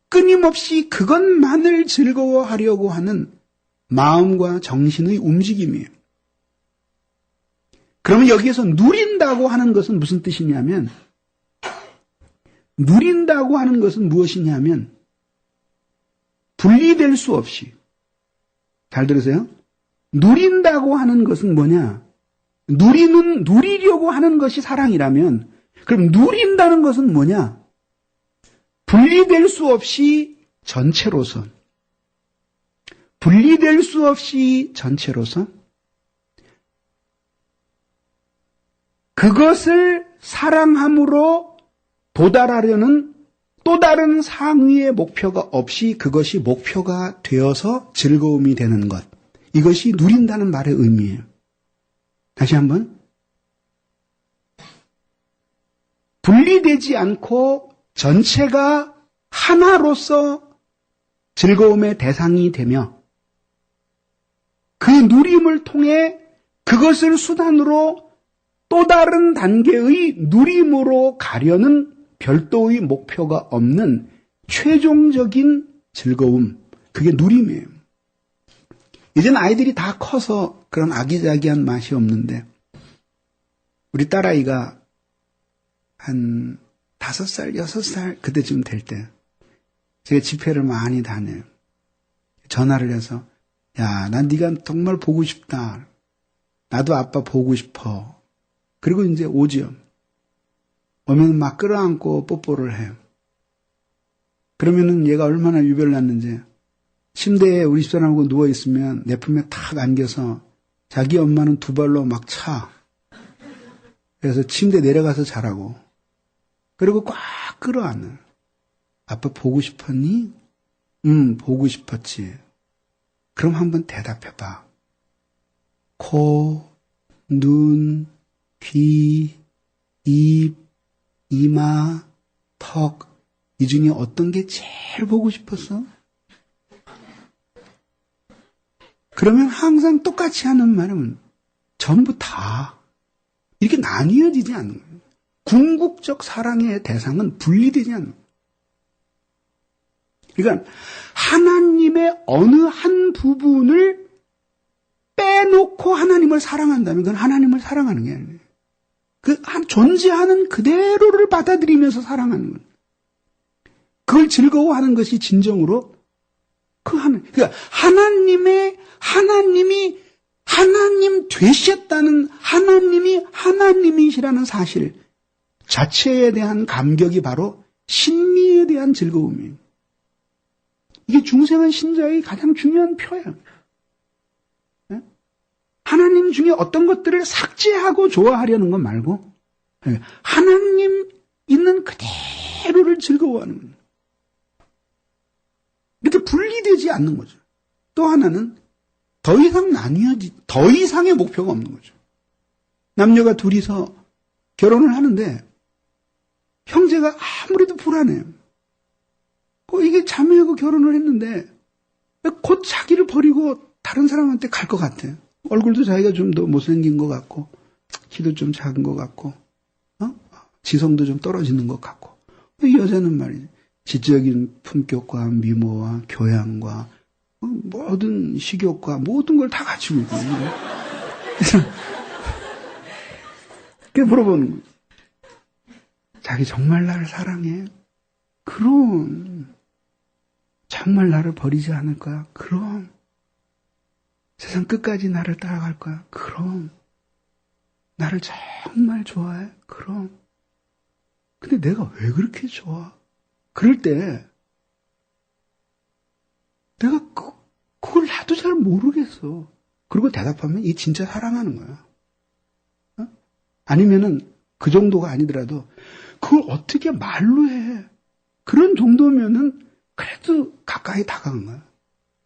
끊임없이 그것만을 즐거워하려고 하는 마음과 정신의 움직임이에요. 그러면 여기에서 누린다고 하는 것은 무슨 뜻이냐면, 누린다고 하는 것은 무엇이냐면 분리될 수 없이. 잘 들으세요? 누린다고 하는 것은 뭐냐? 누리려고 하는 것이 사랑이라면, 그럼 누린다는 것은 뭐냐? 분리될 수 없이 전체로서. 분리될 수 없이 전체로서. 그것을 사랑함으로 도달하려는 또 다른 상위의 목표가 없이 그것이 목표가 되어서 즐거움이 되는 것. 이것이 누린다는 말의 의미예요. 다시 한번. 분리되지 않고 전체가 하나로서 즐거움의 대상이 되며 그 누림을 통해 그것을 수단으로 또 다른 단계의 누림으로 가려는 별도의 목표가 없는 최종적인 즐거움. 그게 누림이에요. 이젠 아이들이 다 커서 그런 아기자기한 맛이 없는데 우리 딸아이가 한 5살, 6살 그때쯤 될 때 제가 집회를 많이 다녀요. 전화를 해서 야, 난 네가 정말 보고 싶다. 나도 아빠 보고 싶어. 그리고 이제 오지요. 오면 막 끌어안고 뽀뽀를 해요. 그러면은 얘가 얼마나 유별났는지 침대에 우리 집사람하고 누워있으면 내 품에 탁 안겨서 자기 엄마는 두 발로 막 차. 그래서 침대 내려가서 자라고. 그리고 꽉 끌어안는. 아빠 보고 싶었니? 응, 보고 싶었지. 그럼 한번 대답해봐. 코, 눈, 귀, 입, 이마, 턱, 이 중에 어떤 게 제일 보고 싶었어? 그러면 항상 똑같이 하는 말은 전부 다 이렇게 나뉘어지지 않는 거예요. 궁극적 사랑의 대상은 분리되지 않는 거예요. 그러니까 하나님의 어느 한 부분을 빼놓고 하나님을 사랑한다면 그건 하나님을 사랑하는 게 아니에요. 그 존재하는 그대로를 받아들이면서 사랑하는 거예요. 그걸 즐거워하는 것이 진정으로 그러니까 하나님이 하나님 되셨다는 하나님이 하나님이시라는 사실 자체에 대한 감격이 바로 신미에 대한 즐거움이에요. 이게 중생한 신자의 가장 중요한 표예요. 하나님 중에 어떤 것들을 삭제하고 좋아하려는 것 말고 하나님 있는 그대로를 즐거워하는 거예요. 이렇게 분리되지 않는 거죠. 또 하나는 더 이상의 목표가 없는 거죠. 남녀가 둘이서 결혼을 하는데 형제가 아무래도 불안해요. 이게 자매하고 결혼을 했는데 곧 자기를 버리고 다른 사람한테 갈 것 같아요. 얼굴도 자기가 좀 더 못생긴 것 같고 키도 좀 작은 것 같고 지성도 좀 떨어지는 것 같고 이 여자는 말이죠. 지적인 품격과 미모와 교양과 모든 식욕과 모든 걸 다 갖추고 있거든요. 그래서 물어보는 거예요. 자기 정말 나를 사랑해? 그럼. 정말 나를 버리지 않을 거야? 그럼. 세상 끝까지 나를 따라갈 거야? 그럼. 나를 정말 좋아해? 그럼. 근데 내가 왜 그렇게 좋아? 그럴 때 내가 그걸 나도 잘 모르겠어. 그리고 대답하면 이 진짜 사랑하는 거야. 아니면은 그 정도가 아니더라도 그걸 어떻게 말로 해. 그런 정도면은 그래도 가까이 다가간 거야.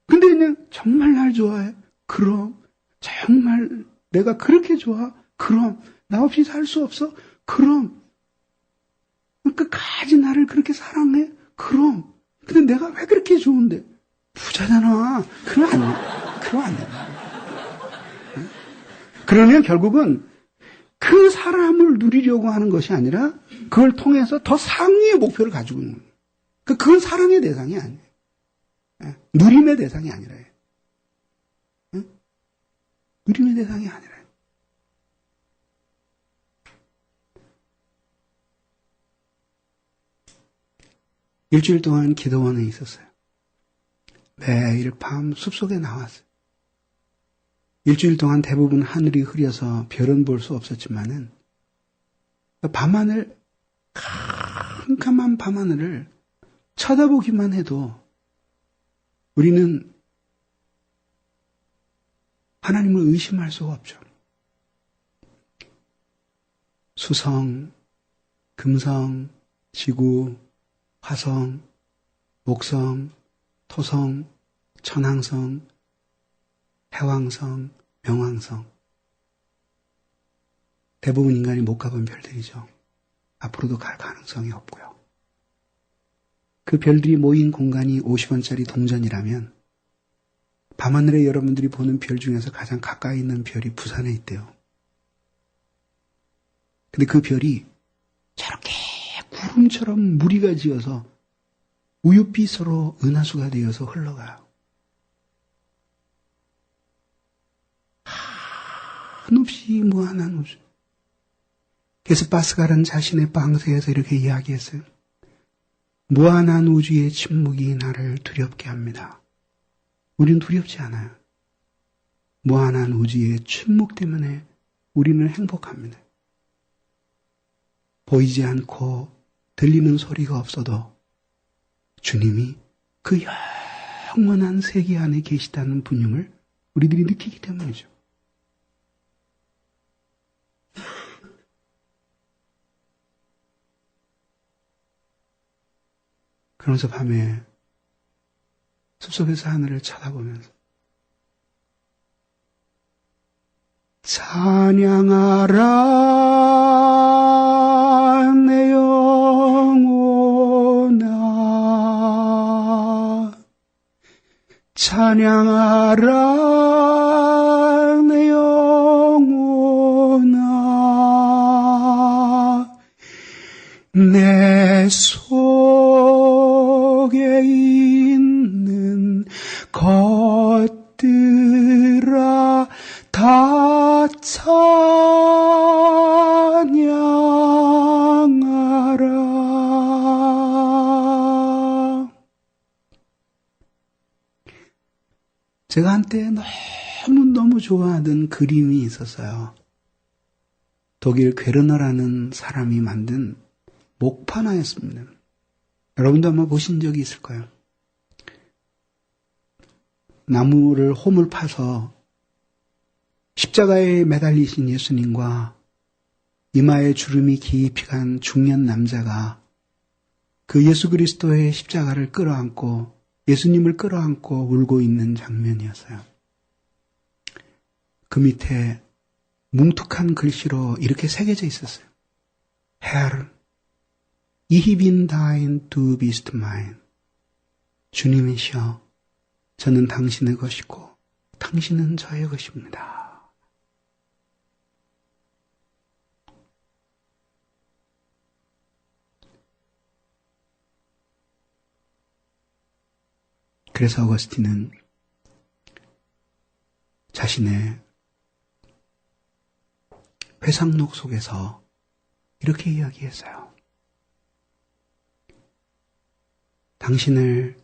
근데 그냥 정말 날 좋아해. 그럼. 정말 내가 그렇게 좋아. 그럼. 나 없이 살 수 없어. 그럼. 끝까지 나를 그렇게 사랑해. 그럼. 근데 내가 왜 그렇게 좋은데? 부자잖아. 그러면 안 돼. 그러면 결국은 그 사람을 누리려고 하는 것이 아니라 그걸 통해서 더 상위의 목표를 가지고 있는 거예요. 그건 사랑의 대상이 아니에요. 누림의 대상이 아니라요. 누림의 대상이 아니라요. 일주일 동안 기도원에 있었어요. 매일 밤 숲속에 나왔어요. 일주일 동안 대부분 하늘이 흐려서 별은 볼 수 없었지만은 밤하늘, 캄캄한 밤하늘을 쳐다보기만 해도 우리는 하나님을 의심할 수가 없죠. 수성, 금성, 지구, 화성, 목성, 토성, 천왕성, 해왕성, 명왕성. 대부분 인간이 못 가본 별들이죠. 앞으로도 갈 가능성이 없고요. 그 별들이 모인 공간이 50원짜리 동전이라면 밤하늘에 여러분들이 보는 별 중에서 가장 가까이 있는 별이 부산에 있대요. 근데 그 별이 저렇게 구름처럼 무리가 지어서 우윳빛으로 은하수가 되어서 흘러가요. 한없이 무한한 우주. 그래서 파스칼은 자신의 방세에서 이렇게 이야기했어요. 무한한 우주의 침묵이 나를 두렵게 합니다. 우리는 두렵지 않아요. 무한한 우주의 침묵 때문에 우리는 행복합니다. 보이지 않고 들리는 소리가 없어도 주님이 그 영원한 세계 안에 계시다는 분명을 우리들이 느끼기 때문이죠. 그러면서 밤에 숲속에서 하늘을 쳐다보면서 찬양하라 내 영혼아 찬양하라 내 영혼아 내 속에 있는 것들아 다 찬양하라. 제가 한때 너무너무 좋아하던 그림이 있었어요. 독일 괴르너라는 사람이 만든 목판화였습니다. 여러분도 아마 보신 적이 있을 거예요. 나무를 홈을 파서 십자가에 매달리신 예수님과 이마에 주름이 깊이 간 중년 남자가 그 예수 그리스도의 십자가를 끌어안고 예수님을 끌어안고 울고 있는 장면이었어요. 그 밑에 뭉툭한 글씨로 이렇게 새겨져 있었어요. Herr, ich bin dein, du bist mein. 주님이시여, 저는 당신의 것이고 당신은 저의 것입니다. 그래서 어거스틴은 자신의 회상록 속에서 이렇게 이야기했어요. 당신을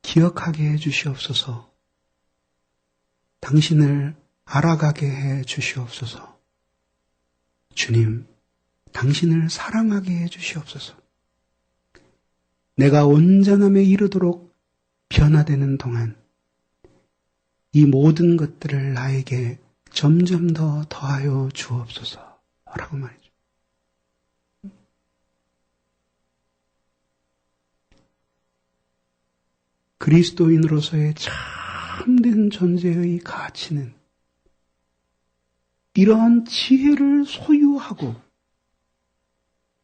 기억하게 해 주시옵소서. 당신을 알아가게 해 주시옵소서. 주님, 당신을 사랑하게 해 주시옵소서. 내가 온전함에 이르도록 변화되는 동안 이 모든 것들을 나에게 점점 더 더하여 주옵소서 라고 말이죠. 그리스도인으로서의 참된 존재의 가치는 이러한 지혜를 소유하고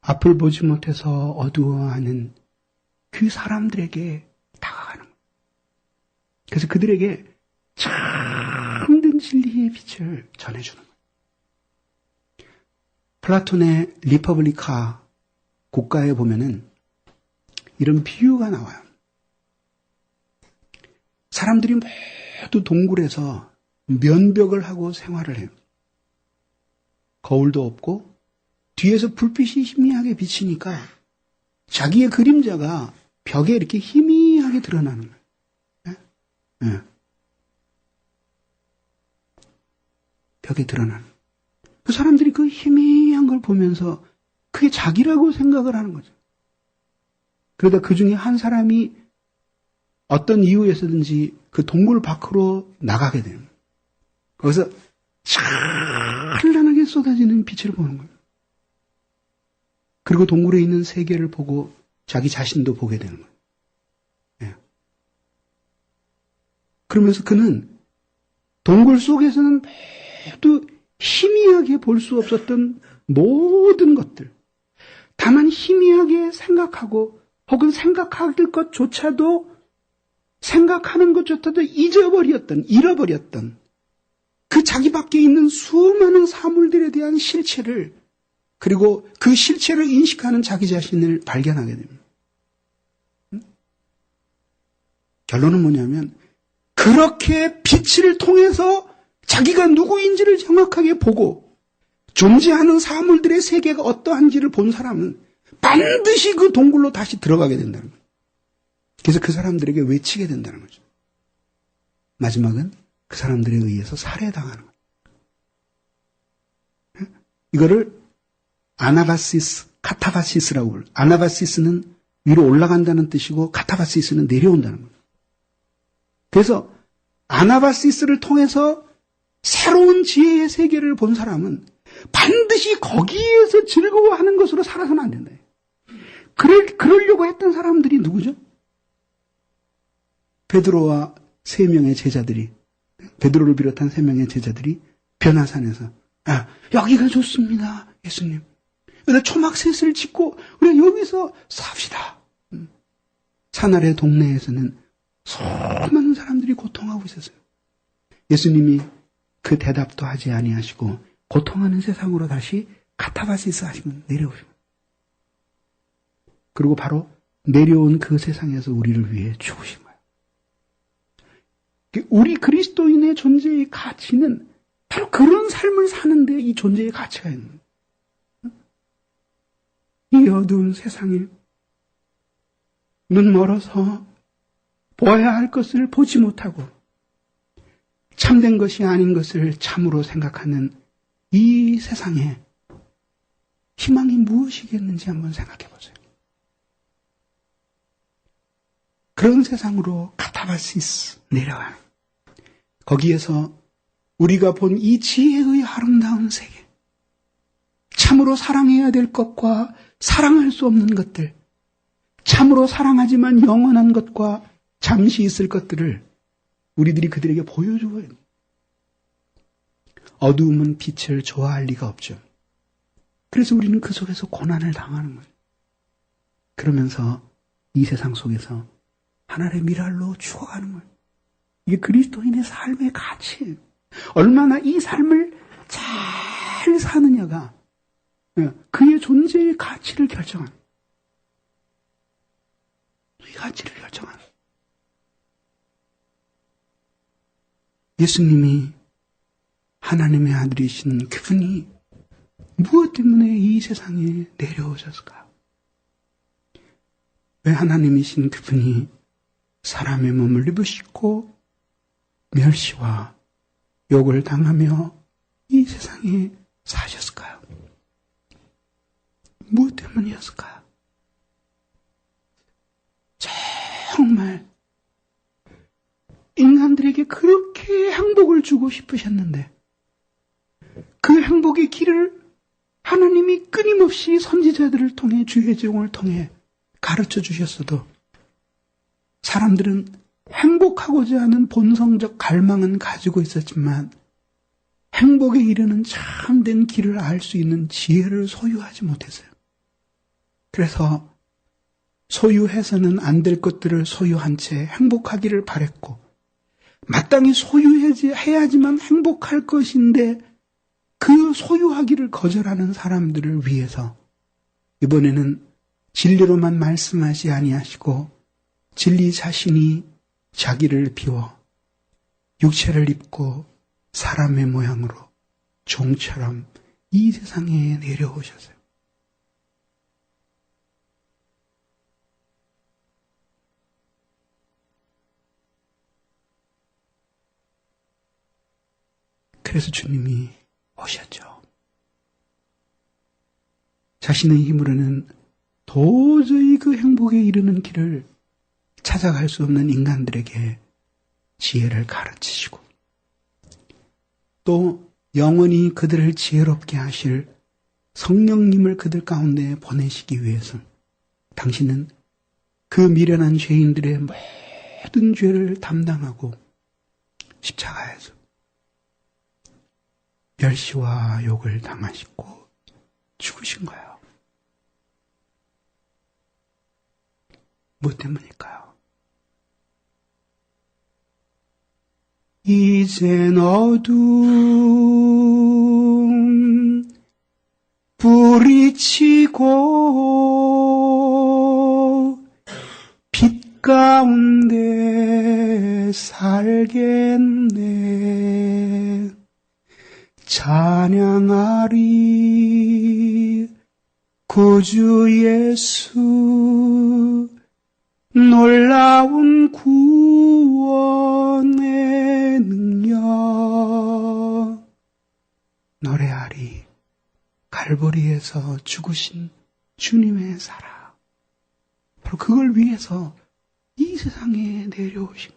앞을 보지 못해서 어두워하는 그 사람들에게 다가가는 거예요. 그래서 그들에게 참된 진리의 빛을 전해주는 거예요. 플라톤의 리퍼블리카 국가에 보면은 이런 비유가 나와요. 사람들이 모두 동굴에서 면벽을 하고 생활을 해요. 거울도 없고 뒤에서 불빛이 희미하게 비치니까 자기의 그림자가 벽에 이렇게 희미하게 드러나는 거예요. 예. 벽에 드러나는. 그 사람들이 그 희미한 걸 보면서 그게 자기라고 생각을 하는 거죠. 그러다 그 중에 한 사람이 어떤 이유에서든지 그 동굴 밖으로 나가게 됩니다. 거기서 찬란하게 쏟아지는 빛을 보는 거예요. 그리고 동굴에 있는 세계를 보고 자기 자신도 보게 되는 거예요. 예. 그러면서 그는 동굴 속에서는 모두 희미하게 볼 수 없었던 모든 것들, 다만 희미하게 생각하고 혹은 생각할 것조차도 생각하는 것조차도 잃어버렸던 그 자기 밖에 있는 수많은 사물들에 대한 실체를, 그리고 그 실체를 인식하는 자기 자신을 발견하게 됩니다. 결론은 뭐냐면 그렇게 빛을 통해서 자기가 누구인지를 정확하게 보고 존재하는 사물들의 세계가 어떠한지를 본 사람은 반드시 그 동굴로 다시 들어가게 된다는 거예요. 그래서 그 사람들에게 외치게 된다는 거죠. 마지막은 그 사람들에 의해서 살해당하는 거예요. 이거를 아나바시스, 카타바시스라고 불러요. 아나바시스는 위로 올라간다는 뜻이고 카타바시스는 내려온다는 거예요. 그래서 아나바시스를 통해서 새로운 지혜의 세계를 본 사람은 반드시 거기에서 즐거워하는 것으로 살아서는 안 된다. 그러려고 했던 사람들이 누구죠? 베드로와 3명의 제자들이, 베드로를 비롯한 3명의 제자들이 변화산에서 여기가 좋습니다, 예수님. 우리가 초막셋을 짓고 우리가 여기서 삽시다. 산 아래 동네에서는 수많은 사람들이 고통하고 있었어요. 예수님이 그 대답도 하지 아니하시고 고통하는 세상으로 다시 카타바시스 하시면 내려오시고, 그리고 바로 내려온 그 세상에서 우리를 위해 죽으신 거예요. 우리 그리스도인의 존재의 가치는 바로 그런 삶을 사는데 이 존재의 가치가 있는 거예요. 이 어두운 세상에 눈 멀어서 보아야 할 것을 보지 못하고 참된 것이 아닌 것을 참으로 생각하는 이 세상에 희망이 무엇이겠는지 한번 생각해 보세요. 그런 세상으로 카타바시스 내려와요. 거기에서 우리가 본 이 지혜의 아름다운 세계, 참으로 사랑해야 될 것과 사랑할 수 없는 것들, 참으로 사랑하지만 영원한 것과 잠시 있을 것들을 우리들이 그들에게 보여줘야 해요. 어두움은 빛을 좋아할 리가 없죠. 그래서 우리는 그 속에서 고난을 당하는 거예요. 그러면서 이 세상 속에서 하나의 미랄로 죽어가는 거예요. 이게 그리스도인의 삶의 가치예요. 얼마나 이 삶을 잘 사느냐가 그의 존재의 가치를 결정하는 거예요. 이 가치를 결정하는 거예요. 예수님이 하나님의 아들이신 그분이 무엇 때문에 이 세상에 내려오셨을까요? 왜 하나님이신 그분이 사람의 몸을 입으시고 멸시와 욕을 당하며 이 세상에 사셨을까요? 무엇 때문이었을까요? 정말 인간들에게 그렇게 행복을 주고 싶으셨는데 그 행복의 길을 하나님이 끊임없이 선지자들을 통해 주의 종을 통해 가르쳐 주셨어도 사람들은 행복하고자 하는 본성적 갈망은 가지고 있었지만 행복에 이르는 참된 길을 알 수 있는 지혜를 소유하지 못했어요. 그래서 소유해서는 안 될 것들을 소유한 채 행복하기를 바랬고 마땅히 소유해야지만 행복할 것인데 그 소유하기를 거절하는 사람들을 위해서 이번에는 진리로만 말씀하지 아니하시고 진리 자신이 자기를 비워 육체를 입고 사람의 모양으로 종처럼 이 세상에 내려오셨어요. 그래서 주님이 오셨죠. 자신의 힘으로는 도저히 그 행복에 이르는 길을 찾아갈 수 없는 인간들에게 지혜를 가르치시고 또 영원히 그들을 지혜롭게 하실 성령님을 그들 가운데 보내시기 위해서 당신은 그 미련한 죄인들의 모든 죄를 담당하고 십자가에서 멸시와 욕을 당하시고 죽으신 거예요. 무엇 때문일까요? 이젠 어둠 뿌리치고 빛 가운데 살겠네. 찬양하리 구주 예수 놀라운 구원의 능력. 노래하리 갈보리에서 죽으신 주님의 사랑. 바로 그걸 위해서 이 세상에 내려오신.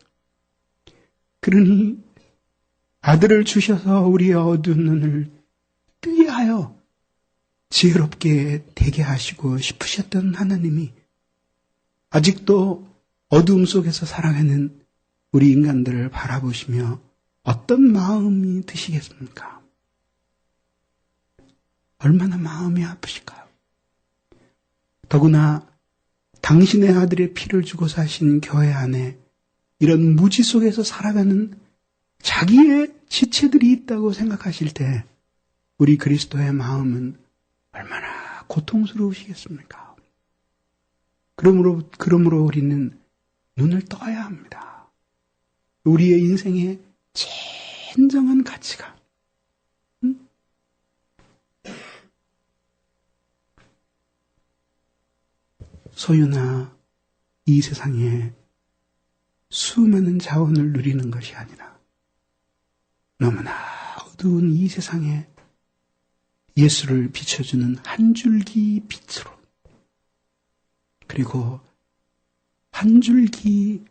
그러니 아들을 주셔서 우리의 어두운 눈을 뜨게 하여 지혜롭게 되게 하시고 싶으셨던 하나님이 아직도 어두움 속에서 살아가는 우리 인간들을 바라보시며 어떤 마음이 드시겠습니까? 얼마나 마음이 아프실까요? 더구나 당신의 아들의 피를 주고 사신 교회 안에 이런 무지 속에서 살아가는 자기의 지체들이 있다고 생각하실 때 우리 그리스도의 마음은 얼마나 고통스러우시겠습니까? 그러므로 우리는 눈을 떠야 합니다. 우리의 인생의 진정한 가치가 소유나 이 세상에 수많은 자원을 누리는 것이 아니라 너무나 어두운 이 세상에 예수를 비춰주는 한 줄기 빛으로 그리고 한 줄기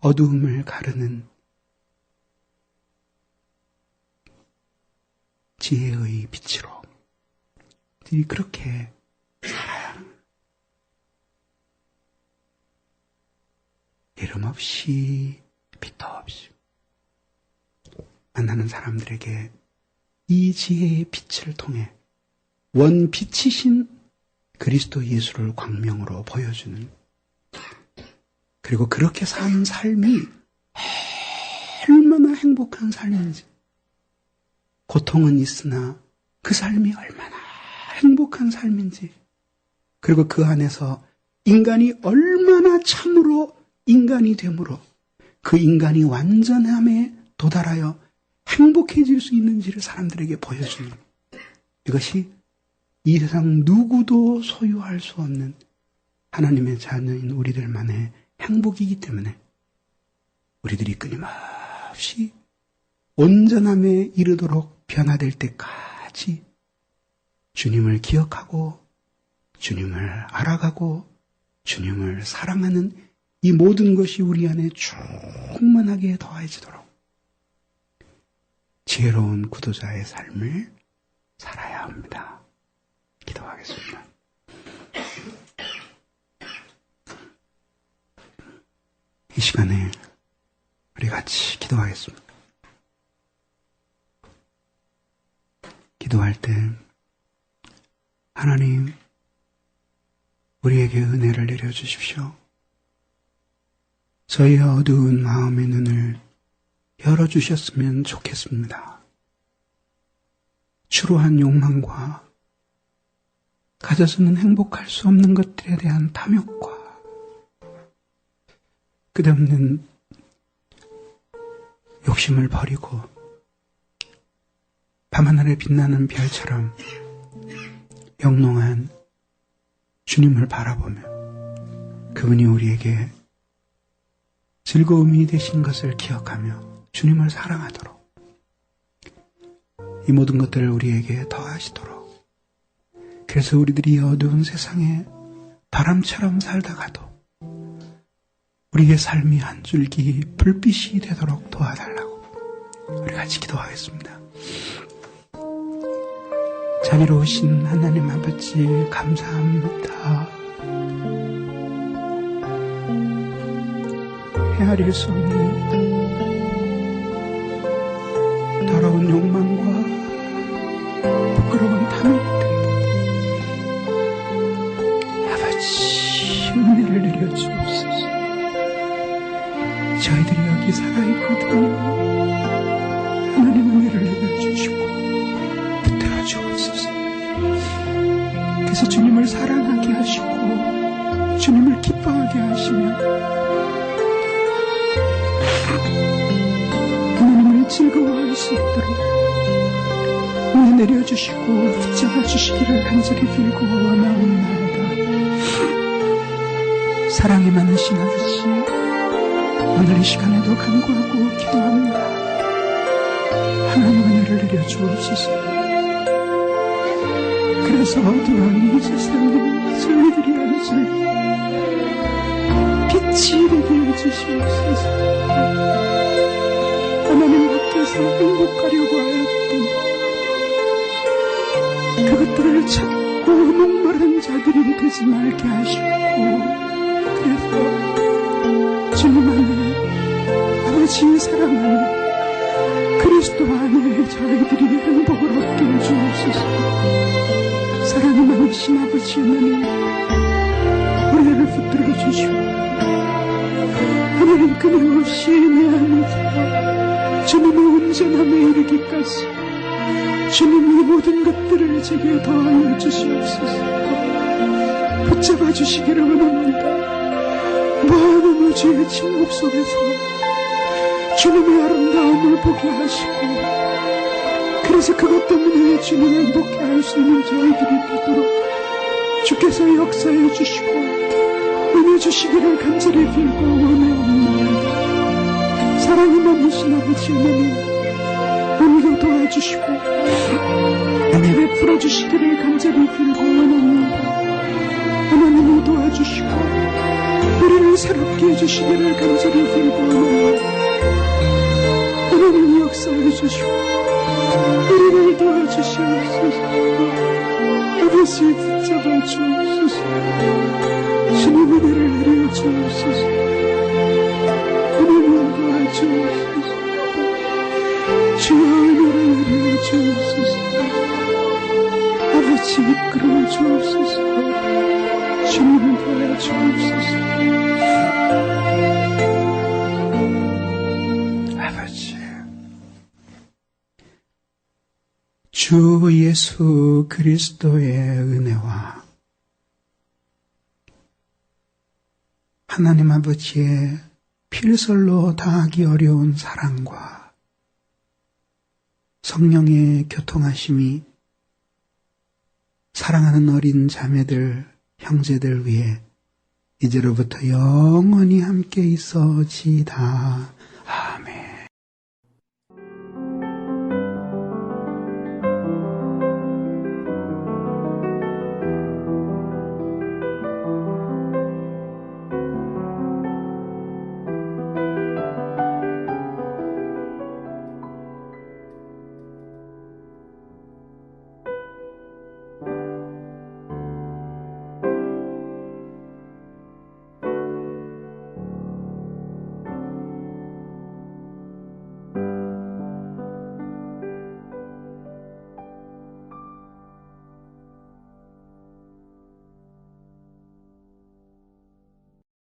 어두움을 가르는 지혜의 빛으로 그렇게 살아야 합니다. 이름 없이 빛도 없이 만나는 사람들에게 이 지혜의 빛을 통해 원빛이신 그리스도 예수를 광명으로 보여주는, 그리고 그렇게 사는 삶이 얼마나 행복한 삶인지, 고통은 있으나 그 삶이 얼마나 행복한 삶인지, 그리고 그 안에서 인간이 얼마나 참으로 인간이 되므로 그 인간이 완전함에 도달하여 행복해질 수 있는지를 사람들에게 보여주는, 이것이 이 세상 누구도 소유할 수 없는 하나님의 자녀인 우리들만의 행복이기 때문에 우리들이 끊임없이 온전함에 이르도록 변화될 때까지 주님을 기억하고 주님을 알아가고 주님을 사랑하는 이 모든 것이 우리 안에 충만하게 더해지도록 지혜로운 구도자의 삶을 살아야 합니다. 기도하겠습니다. 이 시간에 우리 같이 기도하겠습니다. 기도할 때 하나님, 우리에게 은혜를 내려주십시오. 저희의 어두운 마음의 눈을 열어주셨으면 좋겠습니다. 추로한 욕망과 가져서는 행복할 수 없는 것들에 대한 탐욕과 끝없는 욕심을 버리고 밤하늘에 빛나는 별처럼 영롱한 주님을 바라보며 그분이 우리에게 즐거움이 되신 것을 기억하며 주님을 사랑하도록 이 모든 것들을 우리에게 더하시도록. 그래서 우리들이 어두운 세상에 바람처럼 살다가도 우리의 삶이 한 줄기 불빛이 되도록 도와달라고 우리 같이 기도하겠습니다. 자비로우신 하나님 아버지 감사합니다. 헤아릴 수 없는 더러운 욕망과 부끄러운 탐욕 때문에 아버지 은혜를 내려주옵소서. 저희들이 여기 살아있거든요. 하나님 은혜를 내려주시고 붙들어 주옵소서. 그래서 주님을 사랑하게 하시고 주님을 기뻐하게 하시며 하나님을 즐거워할 수 있도록 은혜 내려주시고 붙잡아 주시기를 간절히 빌고 원하옵나이다. 사랑이 많으신 아버지, 오늘 이 시간에도 간구하고 기도합니다. 하나님 은혜를 내려주옵소서. 그래서 어두운 이 세상에 저희들이 앉아 빛이 되게 해주시옵소서. 하나님 밖에서 행복하려고 하였더니 그것들을 찾고 목마른 자들이 되지 말게 하시고, 그래서 주님 안에 아버지의 사랑 안에 그리스도 안에 저희들이 행복을 얻게 해주옵소서. 사랑이 많으신 아버지 하나님, 우리를 붙들어 주시고 하나님 끊임없이 내 안에서 주님의 온전함에 이르기까지 주님이 모든 것들을 제게 더하여 주시옵소서. 붙잡아 주시기를 원합니다. 많은 우주의 침묵 속에서 주님의 아름다움을 보게 하시고, 그래서 그것 때문에 주님을 행복해 할 수 있는 저희들이 되도록 주께서 역사해 주시고 은혜 주시기를 간절히 빌고 원하옵나이다. 사랑이 많으신 아버지 하나님, 오늘도 도와주시고 은혜 베풀어 주시기를 간절히 빌고 원합니다. 하나님을 도와주시고 우리를 새롭게 해주시기를 간절히 빌고 원합니다. 하나님 역사해 주시고 우리를 도와주시옵소서. 아버지 붙잡아 주옵소서. 주님 은혜를 내려 주옵소서. 하나님 도와주옵소서. 주여 은혜를 내려 주옵소서. 아버지 이끌어 주옵소서. 주님을 도와주옵소서. 아버지, 주 예수 그리스도의 은혜와 하나님 아버지의 필설로 다하기 어려운 사랑과 성령의 교통하심이 사랑하는 어린 자매들, 형제들 위해 이제로부터 영원히 함께 있어지다.